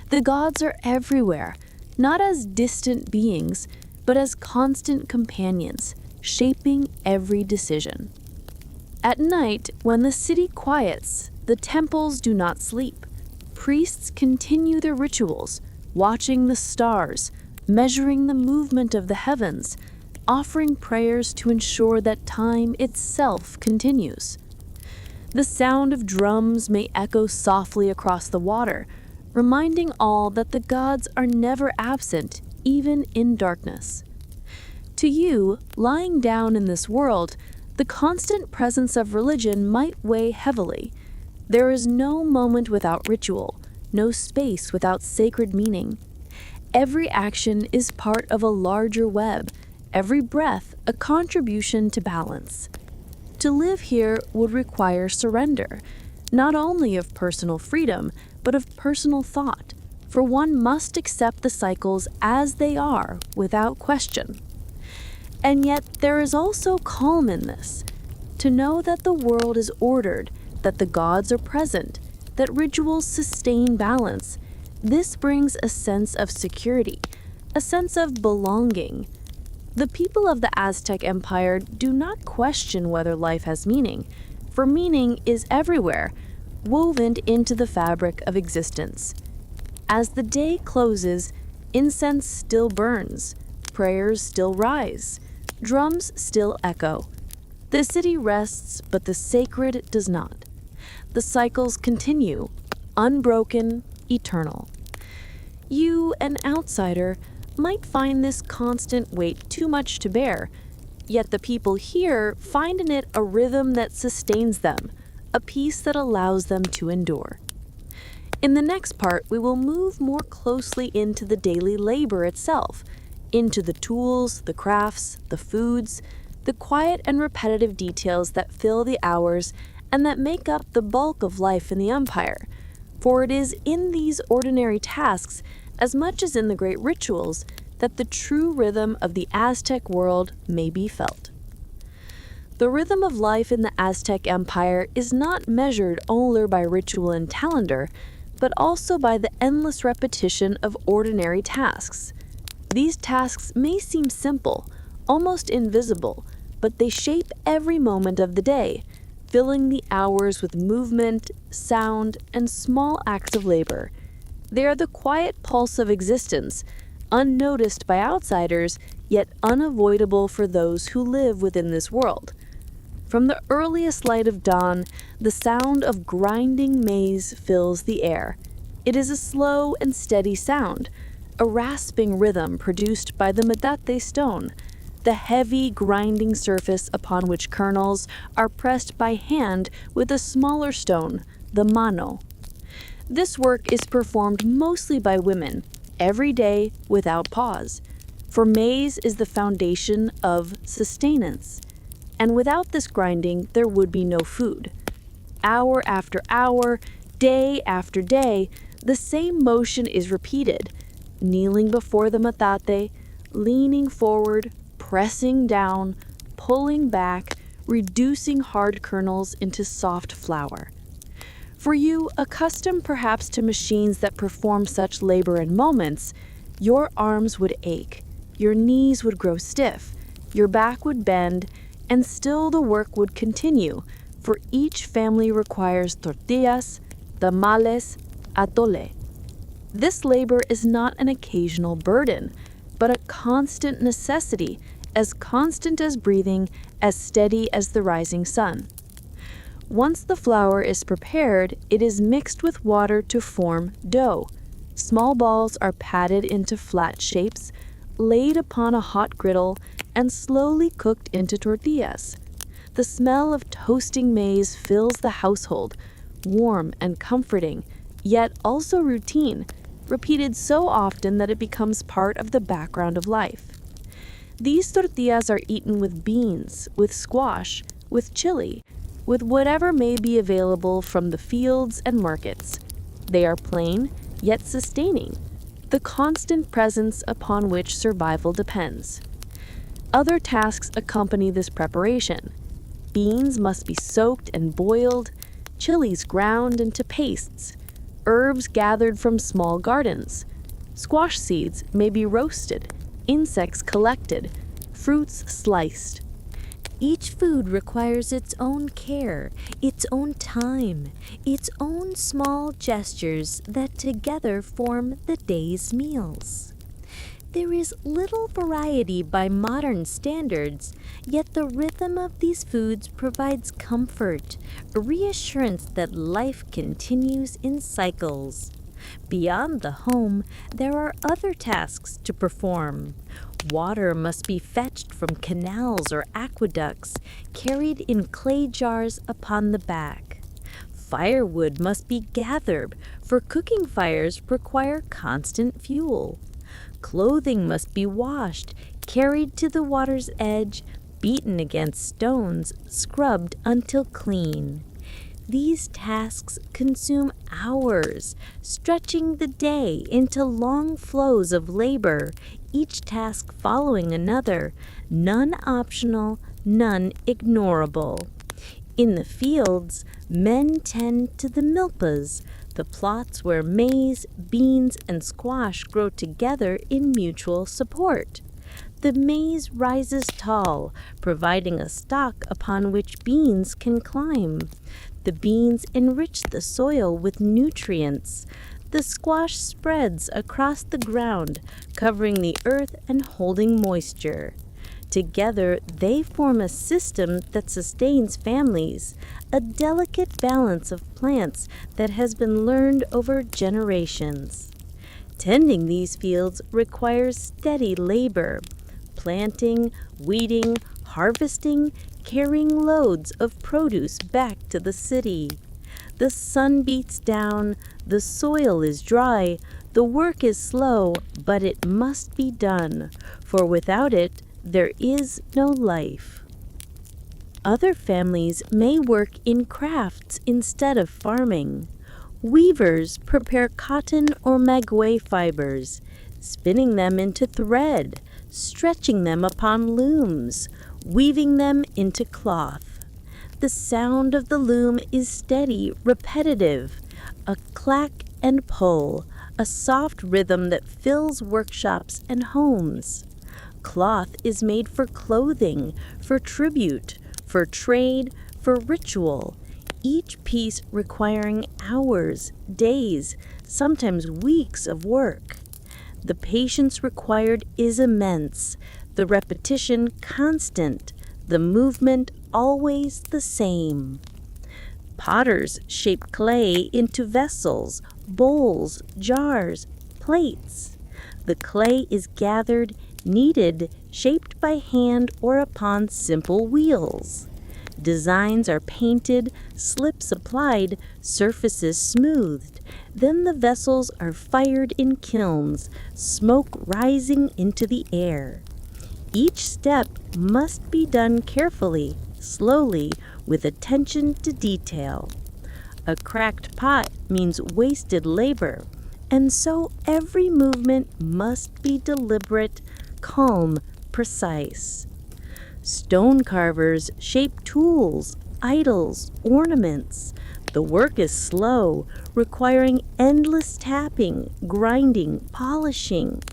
Speaker 3: The gods are everywhere, not as distant beings, but as constant companions, shaping every decision. At night, when the city quiets, the temples do not sleep. Priests continue their rituals, watching the stars, measuring the movement of the heavens, offering prayers to ensure that time itself continues. The sound of drums may echo softly across the water, reminding all that the gods are never absent, even in darkness. To you, lying down in this world, the constant presence of religion might weigh heavily. There is no moment without ritual, no space without sacred meaning. Every action is part of a larger web, every breath a contribution to balance. To live here would require surrender, not only of personal freedom, but of personal thought, for one must accept the cycles as they are without question. And yet there is also calm in this, to know that the world is ordered, that the gods are present, that rituals sustain balance. This brings a sense of security, a sense of belonging. The people of the Aztec Empire do not question whether life has meaning, for meaning is everywhere, woven into the fabric of existence. As the day closes, incense still burns, prayers still rise, drums still echo. The city rests, but the sacred does not. The cycles continue, unbroken, eternal. You, an outsider, might find this constant weight too much to bear, yet the people here find in it a rhythm that sustains them, a peace that allows them to endure. In the next part, we will move more closely into the daily labor itself, into the tools, the crafts, the foods, the quiet and repetitive details that fill the hours and that make up the bulk of life in the empire. For it is in these ordinary tasks, as much as in the great rituals, that the true rhythm of the Aztec world may be felt. The rhythm of life in the Aztec Empire is not measured only by ritual and calendar, but also by the endless repetition of ordinary tasks. These tasks may seem simple, almost invisible, but they shape every moment of the day, filling the hours with movement, sound, and small acts of labor. They are the quiet pulse of existence, unnoticed by outsiders, yet unavoidable for those who live within this world. From the earliest light of dawn, the sound of grinding maize fills the air. It is a slow and steady sound, a rasping rhythm produced by the metate stone, the heavy grinding surface upon which kernels are pressed by hand with a smaller stone, the mano. This work is performed mostly by women, every day without pause, for maize is the foundation of sustenance, and without this grinding there would be no food. Hour after hour, day after day, the same motion is repeated, kneeling before the metate, leaning forward, pressing down, pulling back, reducing hard kernels into soft flour. For you, accustomed perhaps to machines that perform such labor in moments, your arms would ache, your knees would grow stiff, your back would bend, and still the work would continue, for each family requires tortillas, tamales, atole. This labor is not an occasional burden, but a constant necessity, as constant as breathing, as steady as the rising sun. Once the flour is prepared, it is mixed with water to form dough. Small balls are patted into flat shapes, laid upon a hot griddle, and slowly cooked into tortillas. The smell of toasting maize fills the household, warm and comforting, yet also routine, repeated so often that it becomes part of the background of life. These tortillas are eaten with beans, with squash, with chili, with whatever may be available from the fields and markets. They are plain, yet sustaining, the constant presence upon which survival depends. Other tasks accompany this preparation. Beans must be soaked and boiled, chilies ground into pastes, herbs gathered from small gardens. Squash seeds may be roasted, insects collected, fruits sliced.
Speaker 1: Each food requires its own care, its own time, its own small gestures that together form the day's meals. There is little variety by modern standards, yet the rhythm of these foods provides comfort, a reassurance that life continues in cycles. Beyond the home, there are other tasks to perform. Water must be fetched from canals or aqueducts, carried in clay jars upon the back. Firewood must be gathered, for cooking fires require constant fuel. Clothing must be washed, carried to the water's edge, beaten against stones, scrubbed until clean.
Speaker 4: These tasks consume hours, stretching the day into long flows of labor, each task following another, none optional, none ignorable. In the fields, men tend to the milpas, the plots where maize, beans, and squash grow together in mutual support. The maize rises tall, providing a stalk upon which beans can climb. The beans enrich the soil with nutrients. The squash spreads across the ground, covering the earth and holding moisture. Together, they form a system that sustains families, a delicate balance of plants that has been learned over generations. Tending these fields requires steady labor. Planting, weeding, harvesting, carrying loads of produce back to the city. The sun beats down, the soil is dry, the work is slow, but it must be done, for without it, there is no life. Other families may work in crafts instead of farming. Weavers prepare cotton or maguey fibers, spinning them into thread, stretching them upon looms, weaving them into cloth. The sound of the loom is steady, repetitive, a clack and pull, a soft rhythm that fills workshops and homes. Cloth is made for clothing, for tribute, for trade, for ritual, each piece requiring hours, days, sometimes weeks of work. The patience required is immense, the repetition constant, the movement always the same. Potters shape clay into vessels, bowls, jars, plates. The clay is gathered, kneaded, shaped by hand or upon simple wheels. Designs are painted, slips applied, surfaces smoothed. Then the vessels are fired in kilns, smoke rising into the air. Each step must be done carefully, slowly, with attention to detail. A cracked pot means wasted labor, and so every movement must be deliberate, calm, precise. Stone carvers shape tools, idols, ornaments. The work is slow, requiring endless tapping, grinding, polishing.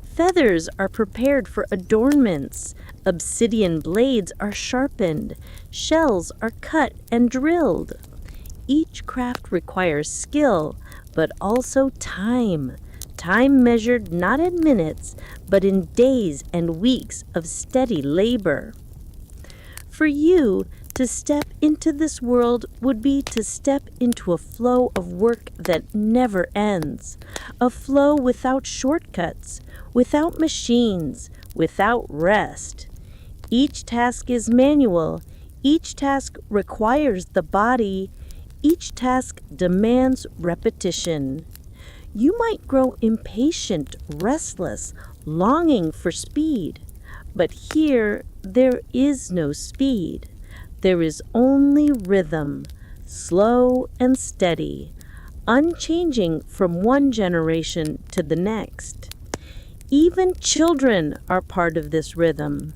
Speaker 4: Feathers are prepared for adornments. Obsidian blades are sharpened. Shells are cut and drilled. Each craft requires skill, but also time. Time measured not in minutes, but in days and weeks of steady labor. For you, to step into this world would be to step into a flow of work that never ends, a flow without shortcuts, without machines, without rest. Each task is manual, each task requires the body, each task demands repetition. You might grow impatient, restless, longing for speed, but here there is no speed. There is only rhythm, slow and steady, unchanging from one generation to the next. Even children are part of this rhythm.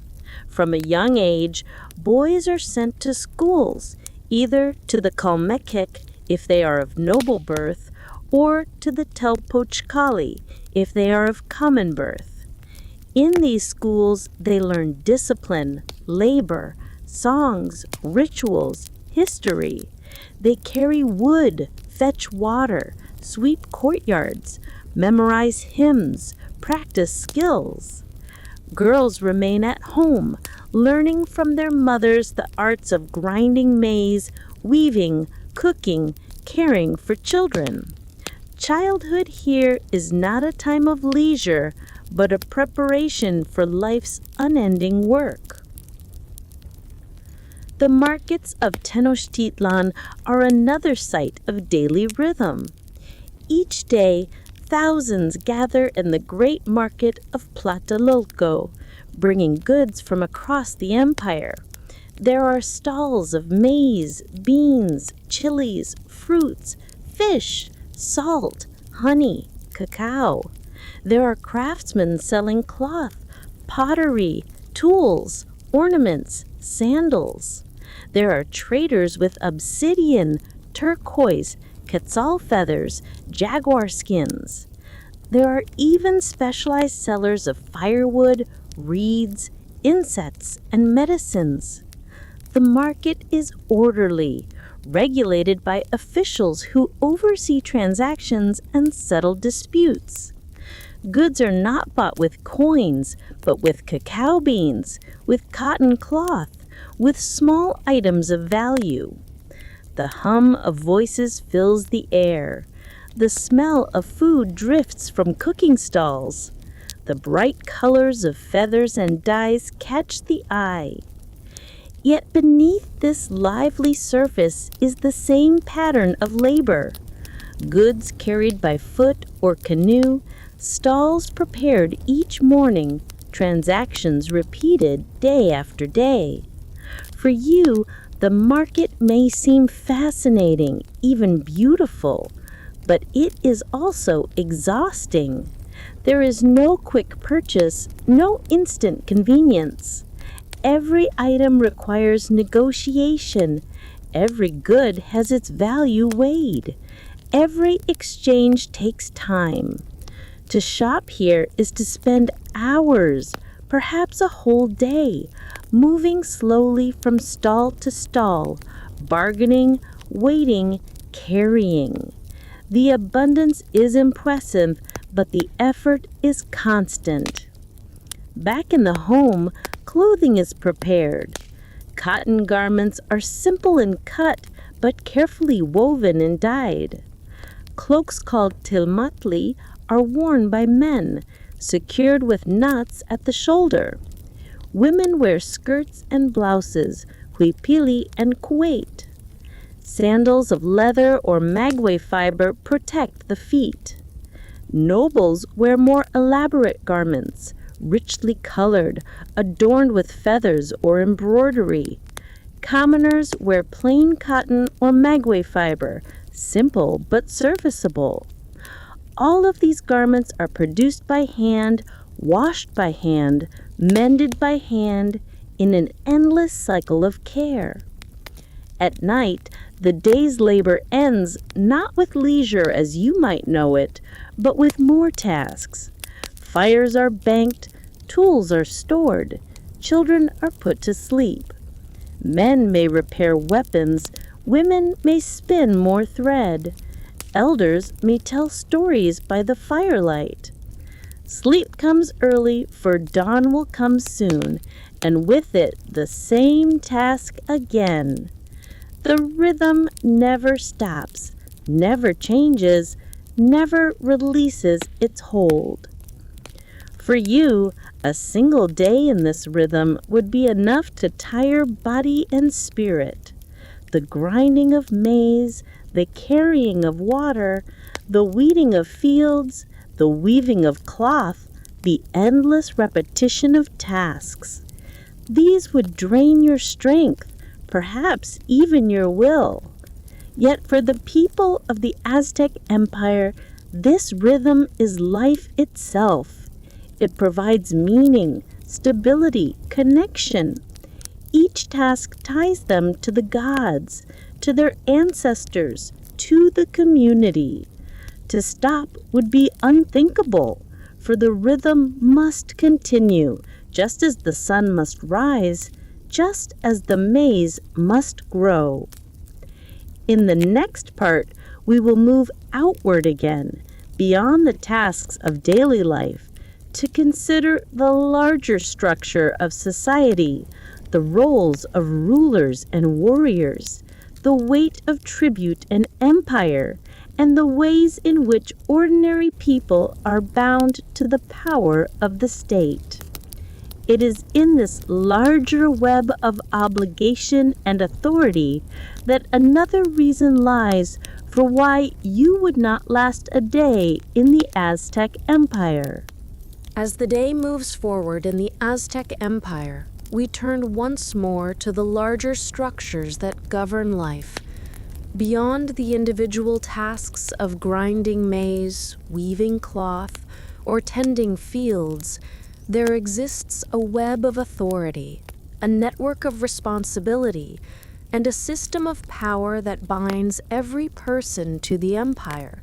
Speaker 4: From a young age, boys are sent to schools, either to the Kalmekik if they are of noble birth, or to the Telpochkali if they are of common birth. In these schools, they learn discipline, labor, songs, rituals, history. They carry wood, fetch water, sweep courtyards, memorize hymns, practice skills. Girls remain at home, learning from their mothers the arts of grinding maize, weaving, cooking, caring for children. Childhood here is not a time of leisure, but a preparation for life's unending work. The markets of Tenochtitlan are another site of daily rhythm. Each day, thousands gather in the great market of Tlatelolco, bringing goods from across the empire. There are stalls of maize, beans, chilies, fruits, fish, salt, honey, cacao. There are craftsmen selling cloth, pottery, tools, ornaments, sandals. There are traders with obsidian, turquoise, quetzal feathers, jaguar skins. There are even specialized sellers of firewood, reeds, insects, and medicines. The market is orderly, regulated by officials who oversee transactions and settle disputes. Goods are not bought with coins, but with cacao beans, with cotton cloth, with small items of value. The hum of voices fills the air. The smell of food drifts from cooking stalls. The bright colors of feathers and dyes catch the eye. Yet beneath this lively surface is the same pattern of labor. Goods carried by foot or canoe, stalls prepared each morning, transactions repeated day after day. For you, the market may seem fascinating, even beautiful, but it is also exhausting. There is no quick purchase, no instant convenience. Every item requires negotiation. Every good has its value weighed. Every exchange takes time. To shop here is to spend hours, perhaps a whole day, moving slowly from stall to stall, bargaining, waiting, carrying. The abundance is impressive, but the effort is constant. Back in the home, clothing is prepared. Cotton garments are simple in cut, but carefully woven and dyed. Cloaks called tilmatli are worn by men, secured with knots at the shoulder. Women wear skirts and blouses, huipili and kuwait. Sandals of leather or maguey fiber protect the feet. Nobles wear more elaborate garments, richly colored, adorned with feathers or embroidery. Commoners wear plain cotton or maguey fiber, simple but serviceable. All of these garments are produced by hand, washed by hand, mended by hand, in an endless cycle of care. At night, the day's labor ends not with leisure as you might know it, but with more tasks. Fires are banked, tools are stored, children are put to sleep. Men may repair weapons, women may spin more thread. Elders may tell stories by the firelight. Sleep comes early, for dawn will come soon, and with it the same task again. The rhythm never stops, never changes, never releases its hold. For you, a single day in this rhythm would be enough to tire body and spirit. The grinding of maize, the carrying of water, the weeding of fields, the weaving of cloth, the endless repetition of tasks. These would drain your strength, perhaps even your will. Yet for the people of the Aztec Empire, this rhythm is life itself. It provides meaning, stability, connection. Each task ties them to the gods, to their ancestors, to the community. To stop would be unthinkable, for the rhythm must continue, just as the sun must rise, just as the maize must grow. In the next part, we will move outward again, beyond the tasks of daily life, to consider the larger structure of society, the roles of rulers and warriors, the weight of tribute and empire, and the ways in which ordinary people are bound to the power of the state. It is in this larger web of obligation and authority that another reason lies for why you would not last a day in the Aztec Empire.
Speaker 2: As the day moves forward in the Aztec Empire, we turn once more to the larger structures that govern life. Beyond the individual tasks of grinding maize, weaving cloth, or tending fields, there exists a web of authority, a network of responsibility, and a system of power that binds every person to the empire.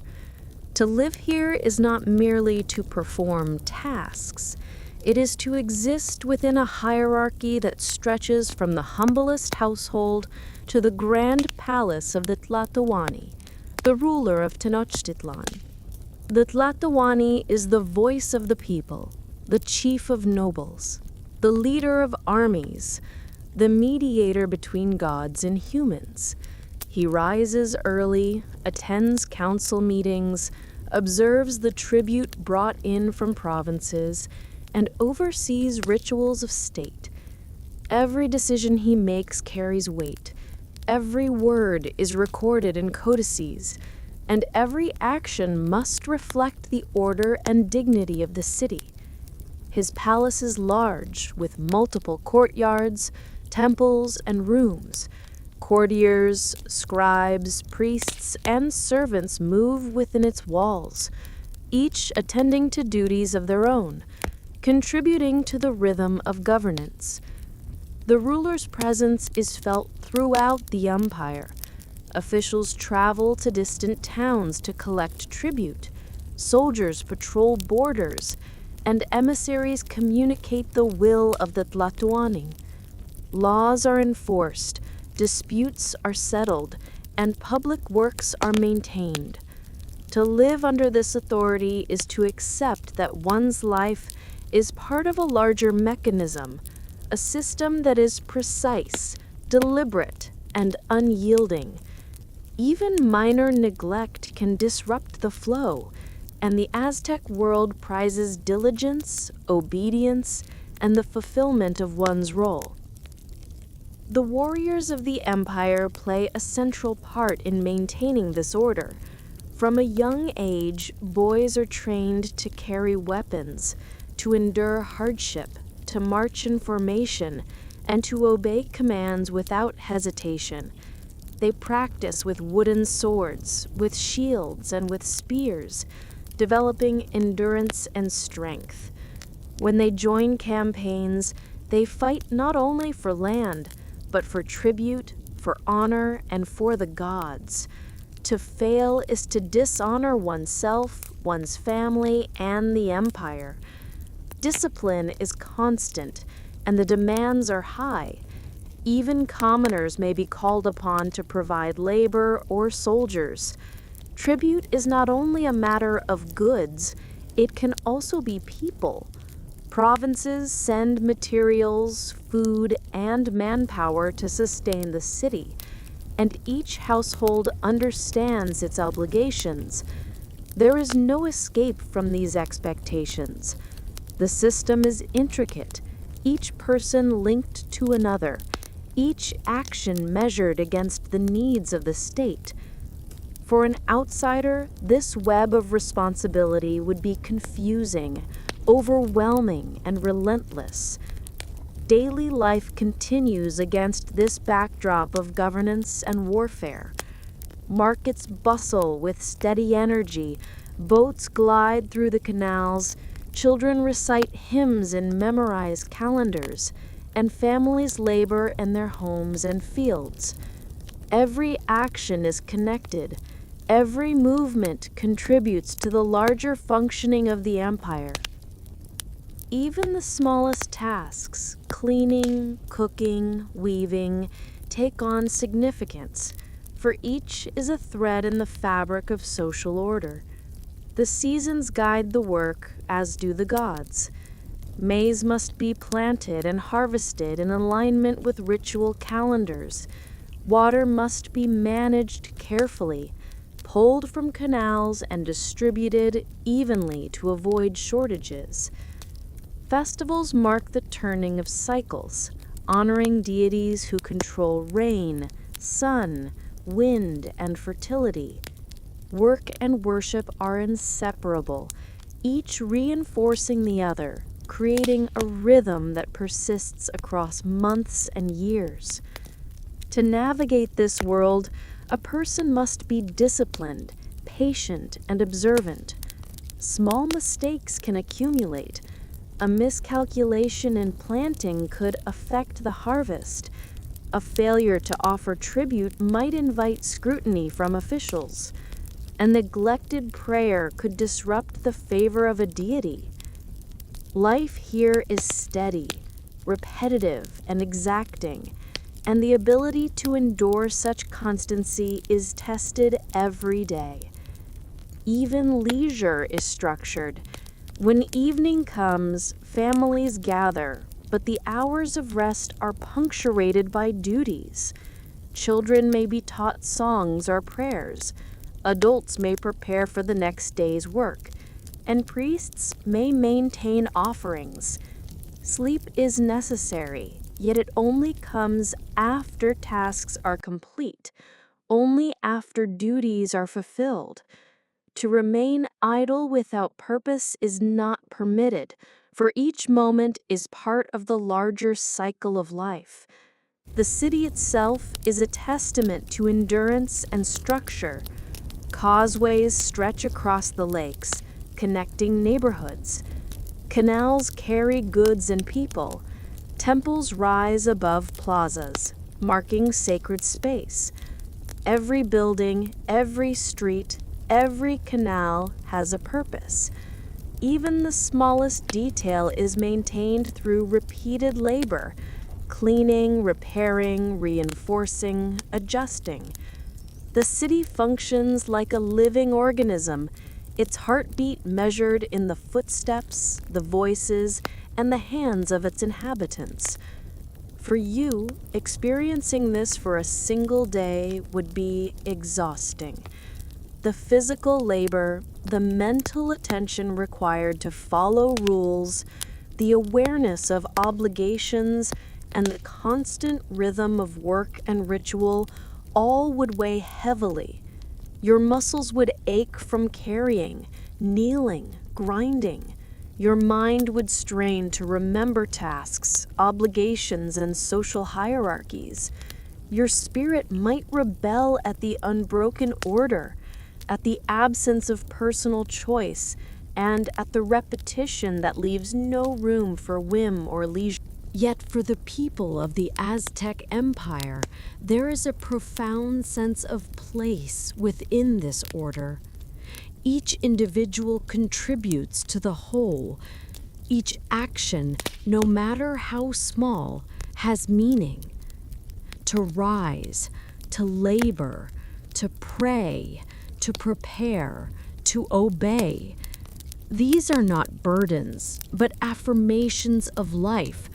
Speaker 2: To live here is not merely to perform tasks. It is to exist within a hierarchy that stretches from the humblest household to the grand palace of the Tlatoani, the ruler of Tenochtitlan. The Tlatoani is the voice of the people, the chief of nobles, the leader of armies, the mediator between gods and humans. He rises early, attends council meetings, observes the tribute brought in from provinces, and oversees rituals of state. Every decision he makes carries weight. Every word is recorded in codices, and every action must reflect the order and dignity of the city. His palace is large, with multiple courtyards, temples, and rooms. Courtiers, scribes, priests, and servants move within its walls, each attending to duties of their own, contributing to the rhythm of governance. The ruler's presence is felt throughout the empire. Officials travel to distant towns to collect tribute. Soldiers patrol borders, and emissaries communicate the will of the Tlatoani. Laws are enforced, disputes are settled, and public works are maintained. To live under this authority is to accept that one's life is part of a larger mechanism, a system that is precise, deliberate, and unyielding. Even minor neglect can disrupt the flow, and the Aztec world prizes diligence, obedience, and the fulfillment of one's role. The warriors of the empire play a central part in maintaining this order. From a young age, boys are trained to carry weapons, to endure hardship, to march in formation, and to obey commands without hesitation. They practice with wooden swords, with shields, and with spears, developing endurance and strength. When they join campaigns, they fight not only for land, but for tribute, for honor, and for the gods. To fail is to dishonor oneself, one's family, and the empire. Discipline is constant, and the demands are high. Even commoners may be called upon to provide labor or soldiers. Tribute is not only a matter of goods, it can also be people. Provinces send materials, food, and manpower to sustain the city, and each household understands its obligations. There is no escape from these expectations. The system is intricate, each person linked to another, each action measured against the needs of the state. For an outsider, this web of responsibility would be confusing, overwhelming, and relentless. Daily life continues against this backdrop of governance and warfare. Markets bustle with steady energy, boats glide through the canals, children recite hymns and memorize calendars, and families labor in their homes and fields. Every action is connected. Every movement contributes to the larger functioning of the empire. Even the smallest tasks, cleaning, cooking, weaving, take on significance, for each is a thread in the fabric of social order. The seasons guide the work, as do the gods. Maize must be planted and harvested in alignment with ritual calendars. Water must be managed carefully, pulled from canals and distributed evenly to avoid shortages. Festivals mark the turning of cycles, honoring deities who control rain, sun, wind, and fertility. Work and worship are inseparable, each reinforcing the other,
Speaker 3: creating a rhythm that persists across months and years. To navigate this world, a person must be disciplined, patient, and observant. Small mistakes can accumulate. A miscalculation in planting could affect the harvest. A failure to offer tribute might invite scrutiny from officials. A neglected prayer could disrupt the favor of a deity. Life here is steady, repetitive, and exacting, and the ability to endure such constancy is tested every day. Even leisure is structured. When evening comes, families gather, but the hours of rest are punctuated by duties. Children may be taught songs or prayers. Adults may prepare for the next day's work, and priests may maintain offerings. Sleep is necessary, yet it only comes after tasks are complete, only after duties are fulfilled. To remain idle without purpose is not permitted, for each moment is part of the larger cycle of life. The city itself is a testament to endurance and structure. Causeways stretch across the lakes, connecting neighborhoods. Canals carry goods and people. Temples rise above plazas, marking sacred space. Every building, every street, every canal has a purpose. Even the smallest detail is maintained through repeated labor, cleaning, repairing, reinforcing, adjusting. The city functions like a living organism, its heartbeat measured in the footsteps, the voices, and the hands of its inhabitants. For you, experiencing this for a single day would be exhausting. The physical labor, the mental attention required to follow rules, the awareness of obligations, and the constant rhythm of work and ritual all would weigh heavily. Your muscles would ache from carrying, kneeling, grinding. Your mind would strain to remember tasks, obligations, and social hierarchies. Your spirit might rebel at the unbroken order, at the absence of personal choice, and at the repetition that leaves no room for whim or leisure.
Speaker 1: Yet for the people of the Aztec Empire, there is a profound sense of place within this order. Each individual contributes to the whole. Each action, no matter how small, has meaning. To rise, to labor, to pray, to prepare, to obey. These are not burdens, but affirmations of life,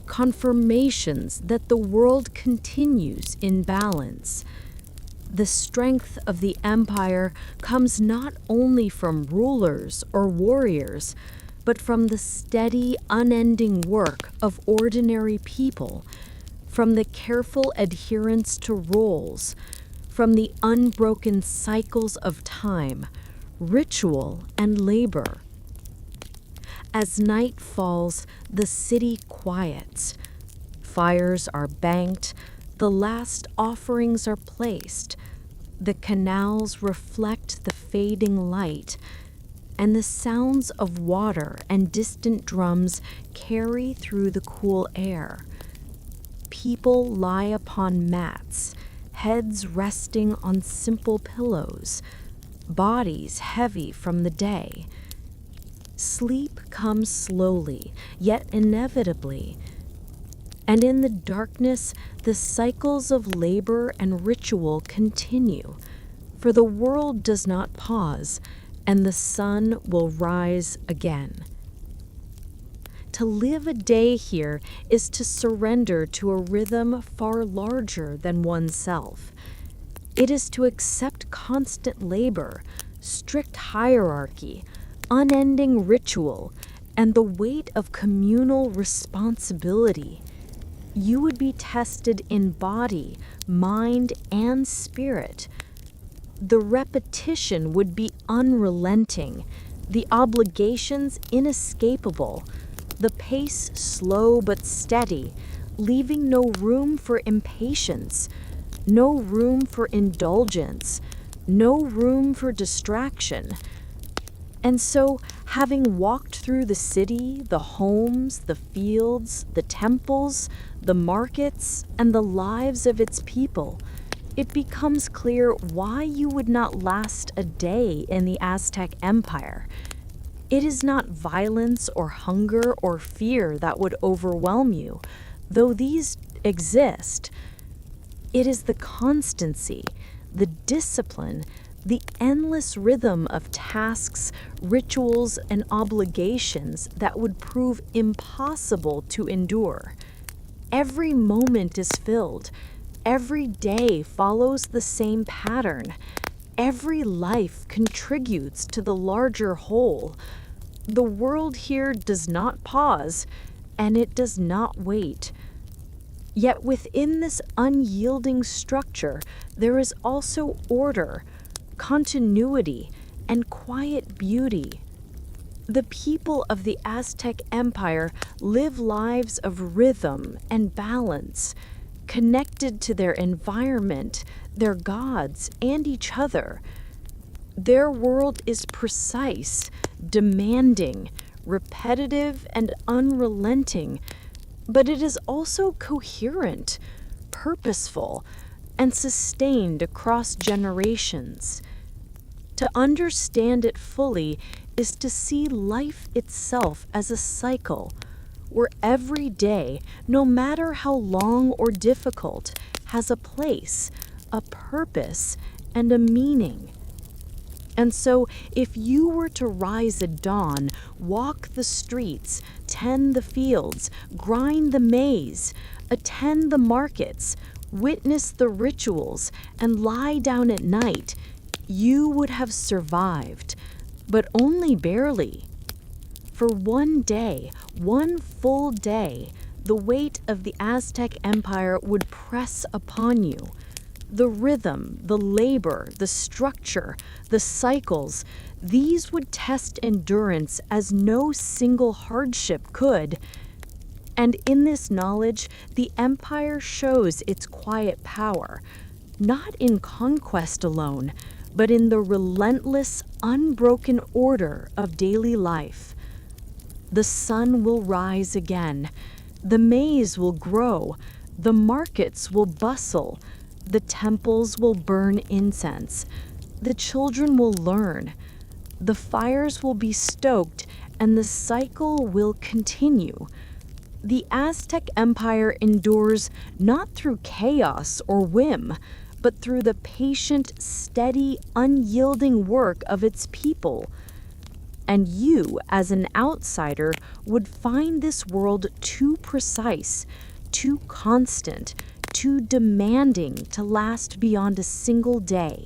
Speaker 1: confirmations that the world continues in balance. The strength of the empire comes not only from rulers or warriors, but from the steady, unending work of ordinary people, from the careful adherence to roles, from the unbroken cycles of time, ritual, and labor. As night falls, the city quiets. Fires are banked, the last offerings are placed, the canals reflect the fading light, and the sounds of water and distant drums carry through the cool air. People lie upon mats, heads resting on simple pillows, bodies heavy from the day. Sleep comes slowly, yet inevitably, and in the darkness, the cycles of labor and ritual continue, for the world does not pause, and the sun will rise again. To live a day here is to surrender to a rhythm far larger than oneself. It is to accept constant labor, strict hierarchy, unending ritual, and the weight of communal responsibility. You would be tested in body, mind, and spirit. The repetition would be unrelenting, the obligations inescapable,
Speaker 3: the pace slow but steady, leaving no room for impatience, no room for indulgence, no room for distraction. And so, having walked through the city, the homes, the fields, the temples, the markets, and the lives of its people, it becomes clear why you would not last a day in the Aztec Empire. It is not violence or hunger or fear that would overwhelm you, though these exist. It is the constancy, the discipline, the endless rhythm of tasks, rituals, and obligations that would prove impossible to endure. Every moment is filled. Every day follows the same pattern. Every life contributes to the larger whole. The world here does not pause, and it does not wait. Yet within this unyielding structure, there is also order, continuity, and quiet beauty. The people of the Aztec Empire live lives of rhythm and balance, connected to their environment, their gods, and each other. Their world is precise, demanding, repetitive, and unrelenting, but it is also coherent, purposeful, and sustained across generations. To understand it fully is to see life itself as a cycle, where every day, no matter how long or difficult, has a place, a purpose, and a meaning. And so, if you were to rise at dawn, walk the streets, tend the fields, grind the maize, attend the markets, witness the rituals, and lie down at night, you would have survived, but only barely. For one day, one full day, the weight of the Aztec Empire would press upon you. The rhythm, the labor, the structure, the cycles, these would test endurance as no single hardship could. And in this knowledge, the empire shows its quiet power, not in conquest alone, but in the relentless, unbroken order of daily life. The sun will rise again, the maize will grow, the markets will bustle, the temples will burn incense, the children will learn, the fires will be stoked, and the cycle will continue. The Aztec Empire endures not through chaos or whim, but through the patient, steady, unyielding work of its people. And you, as an outsider, would find this world too precise, too constant, too demanding to last beyond a single day.